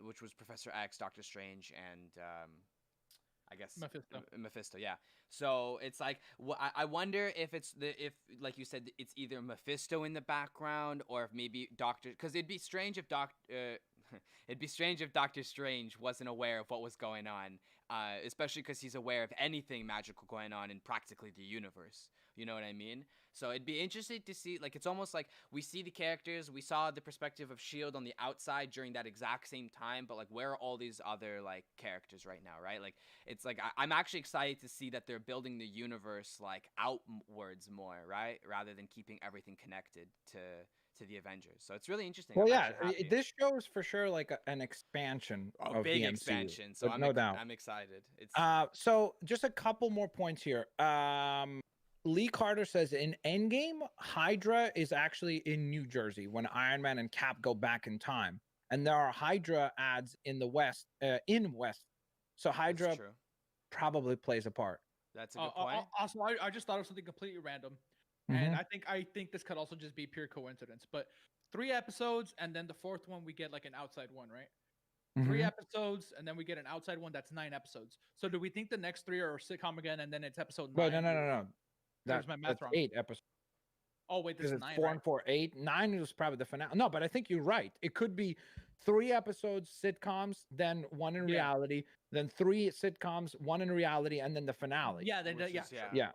which was Professor X, Doctor Strange, and I guess Mephisto, yeah. So it's like I wonder if if like you said it's either Mephisto in the background or if maybe Doctor, because it'd be strange if it'd be strange if Doctor Strange wasn't aware of what was going on, especially because he's aware of anything magical going on in practically the universe. You know what I mean? So it'd be interesting to see, like, it's almost like we see the characters, we saw the perspective of S.H.I.E.L.D. on the outside during that exact same time, but, like, where are all these other, like, characters right now, right? Like, it's like, I'm actually excited to see that they're building the universe, like, outwards more, right? Rather than keeping everything connected to the Avengers. So it's really interesting. Well, I'm yeah, actually happy. this shows for sure like an expansion A of big the MCU, expansion, so but no doubt. I'm excited. It's So just a couple more points here. Lee Carter says in Endgame, Hydra is actually in New Jersey when Iron Man and Cap go back in time, and there are Hydra ads in the West, So Hydra true. probably plays a part. That's a good point. Also, I just thought of something completely random, and I think this could also just be pure coincidence. But 3 episodes, and then the 4th one we get like an outside one, right? 3 episodes, and then we get an outside one that's 9 episodes. So do we think the next 3 are a sitcom again, and then it's episode 9? Wait, no. There's my math That's wrong. 8 episodes. Oh wait, this Because is it's 9. 4 Right? and 4, 8. 9 is probably the finale. No, but I think you're right. It could be 3 episodes sitcoms, then 1 in reality, then 3 sitcoms, 1 in reality, and then the finale. Yeah, then Which yeah, is- Yeah.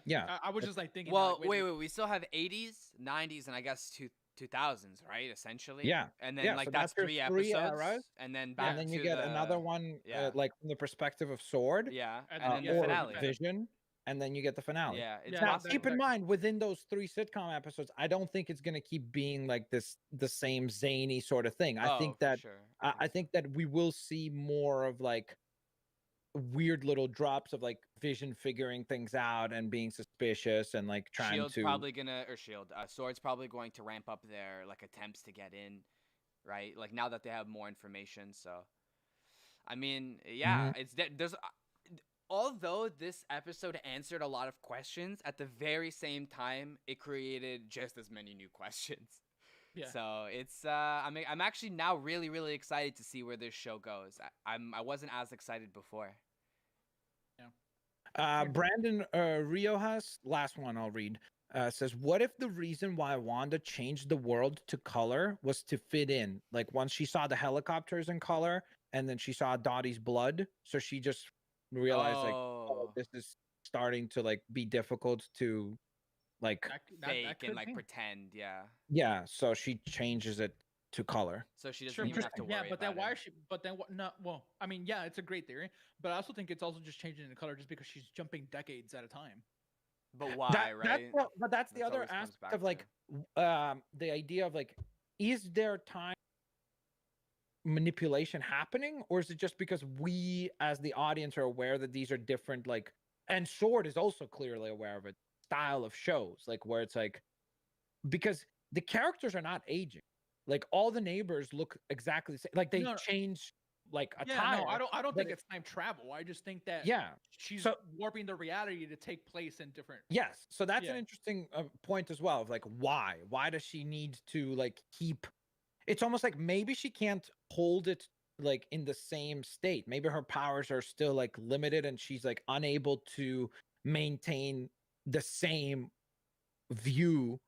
yeah. I was just like thinking. Well, like, wait. We still have 80s, 90s, and I guess 2000s, right? Essentially. Yeah. And then Yeah, like so that's your 3 3 episodes, eras, and then back and then you to get the, another one, yeah. like from the perspective of Sword, Yeah, And and then then the or finale. Vision, and then you get the finale. Yeah, it's Yeah, Now, possible. keep in mind, within those 3 sitcom episodes, I don't think it's going to keep being like the same zany sort of thing. I think for that sure. I think that we will see more of like weird little drops of like Vision figuring things out and being suspicious and like trying Shield's to. probably gonna, or Shield, Sword's probably going to ramp up their like attempts to get in, right? Like now that they have more information. So, I mean, yeah, it's there's although this episode answered a lot of questions, at the very same time, it created just as many new questions. Yeah. So it's I'm actually now really really excited to see where this show goes. I wasn't as excited before. Brandon Riojas, last one I'll read, says, "What if the reason why Wanda changed the world to color was to fit in? Like once she saw the helicopters in color, and then she saw Dottie's blood, so she just realized like, oh, Oh, this is starting to like be difficult to like, fake could and like be. pretend, yeah. yeah. So she changes it to color. So she doesn't Sure, even but have to yeah, worry but then about why it. is she? But then what? No, well, I mean, yeah, it's a great theory, but I also think it's also just changing the color just because she's jumping decades at a time. But why, right? But that's the That's other always comes aspect back of like, the idea of like, is there time manipulation happening, or is it just because we as the audience are aware that these are different, like, and Sword is also clearly aware of it, style of shows, like where it's like, because the characters are not aging, like all the neighbors look exactly the same, like they No, change like yeah, attire, no, I don't but think it's time travel. I just think that yeah. she's So warping the reality to take place in different. yes, so that's Yeah. an interesting point as well, of like, why does she need to like keep, it's almost like maybe she can't hold it like in the same state, maybe her powers are still like limited and she's like unable to maintain the same view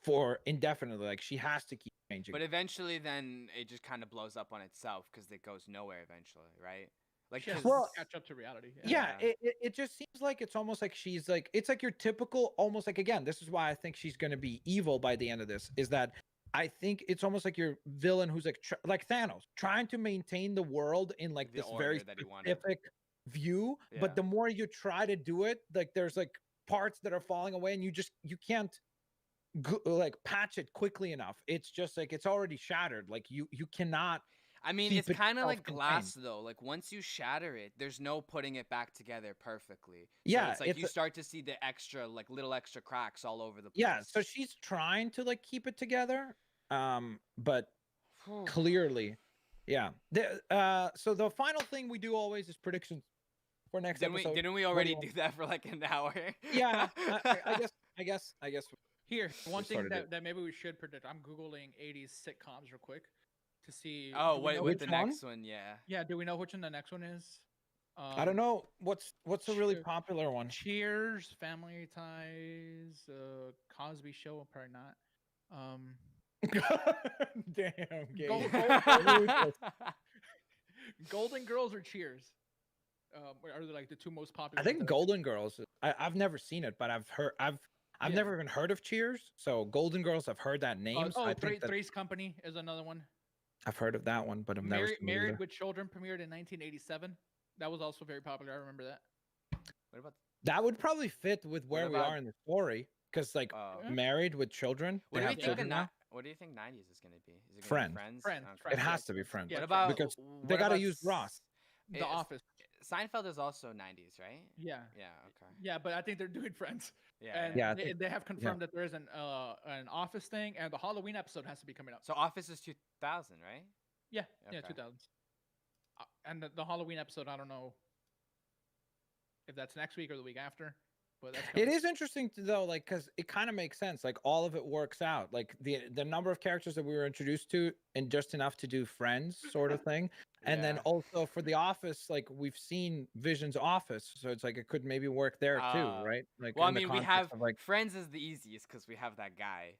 for indefinitely, like she has to keep changing. But eventually, then it just kind of blows up on itself because it goes nowhere eventually, right? Like, She has 'cause- to Well, catch up to reality. yeah, Yeah. it just seems like it's almost like she's like, it's like your typical, almost like, again, this is why I think she's going to be evil by the end of this, is that I think it's almost like your villain who's like like Thanos, trying to maintain the world in like The this very order that he wanted. specific view, Yeah. but the more you try to do it, like there's like parts that are falling away and you can't like patch it quickly enough. It's just like it's already shattered, like you cannot. I mean, keep it's it kind of like self-contained. glass, though. Like, once you shatter it, there's no putting it back together perfectly. So Yeah, it's like it's you start to see the extra, like, little extra cracks all over the place. yeah, so she's trying to like keep it together, but Phew. clearly, yeah. So the final thing we do always is predictions for next episode. Didn't we What do already you want- do that for like an hour? Yeah, I guess. Here, one thing started it. that maybe we should predict. I'm googling 80s sitcoms real quick to see. Oh, do we wait, know with which the one? next one, yeah. Yeah, do we know which one the next one is? I don't know what's a really Cheer- popular one. Cheers, Family Ties, Cosby Show, probably not. Damn, Gabe. Gold- Golden Girls or Cheers? Are they like the two most popular? I think ones that Golden Girls. I've never seen it, but I've Yeah. never even heard of Cheers. So Golden Girls, I've heard that name. So I think that Three's Company is another one. I've heard of that one, but I've never seen it Married either. with Children premiered in 1987. That was also very popular. I remember that. What about That would probably fit with where we about- are in the story, because like Yeah. Married with Children. what they do you have think children now. what do you think 90s is going to be? Is it gonna Friends. be Friends? Friends, Okay. Friends. It has yeah. to be Friends. Yeah, What about because what they gotta about use Ross. The eh, Office. Seinfeld is also 90s, right? Yeah. Yeah, okay. Yeah, but I think they're doing Friends. Yeah. And Yeah, I they, think- they have confirmed that there is an Office thing, and the Halloween episode has to be coming up. So Office is 2000, right? Yeah, yeah, Okay. 2000s. And the Halloween episode, I don't know if that's next week or the week after, but that's It coming. is interesting though, like, because it kind of makes sense. Like all of it works out. Like the number of characters that we were introduced to, and just enough to do Friends sort of thing. And then Yeah. also for The Office, like we've seen Vision's Office, so it's like it could maybe work there too, right? Like, Well, I in the mean, we context have of, like, Friends is the easiest because we have that guy.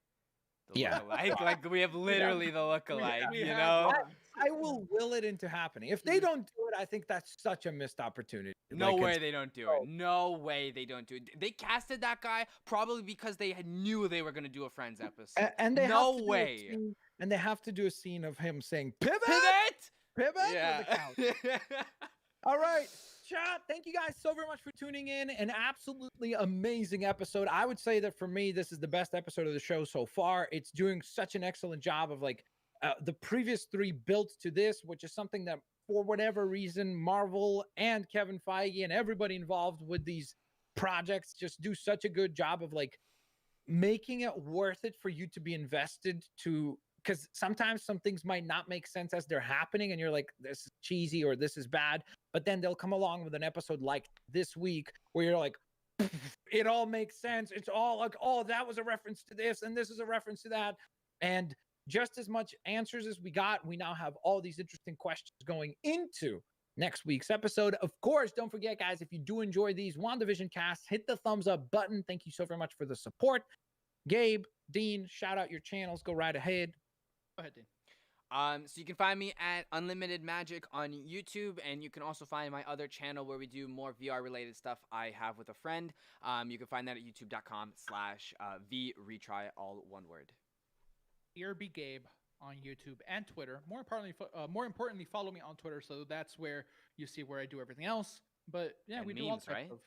The Yeah. lookalike. Like we have literally the lookalike, we you have know? that. I will will it into happening. If they don't do it, I think that's such a missed opportunity. No Like, way it's- they don't do so- it. No way they don't do it. They casted that guy probably because they knew they were gonna do a Friends episode. And they No have to do a way. scene- and they have to do a scene of him saying pivot, Pivot! pivot. with the Yeah. couch. All right, chat. Thank you guys so very much for tuning in. An absolutely amazing episode. I would say that for me, this is the best episode of the show so far. It's doing such an excellent job of like the previous three built to this, which is something that for whatever reason, Marvel and Kevin Feige and everybody involved with these projects just do such a good job of like making it worth it for you to be invested to because sometimes some things might not make sense as they're happening, and you're like, this is cheesy or this is bad. But then they'll come along with an episode like this week where you're like, it all makes sense. It's all like, oh, that was a reference to this, and this is a reference to that. And just as much answers as we got, we now have all these interesting questions going into next week's episode. Of course, don't forget, guys, if you do enjoy these WandVision casts, hit the thumbs up button. Thank you so very much for the support. Gabe, Dean, shout out your channels. Go right ahead. Go ahead, Dean. So you can find me at Unlimited Magic on YouTube, and you can also find my other channel where we do more VR related stuff I have with a friend. You can find that at youtube.com/VRetry, all one word. Earby Gabe on YouTube and Twitter. More importantly, follow me on Twitter, so that's where you see where I do everything else. But yeah, And we memes, do all types right? of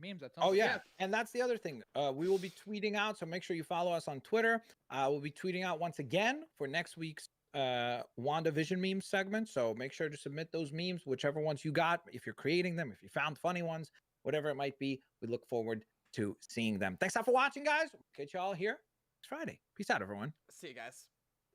memes. That's Oh yeah, and that's the other thing. We will be tweeting out, so make sure you follow us on Twitter. We'll be tweeting out once again for next week's WandaVision meme segment. So make sure to submit those memes, whichever ones you got. If you're creating them, if you found funny ones, whatever it might be, we look forward to seeing them. Thanks all for watching, guys. We'll catch you all here next Friday. Peace out, everyone. See you guys.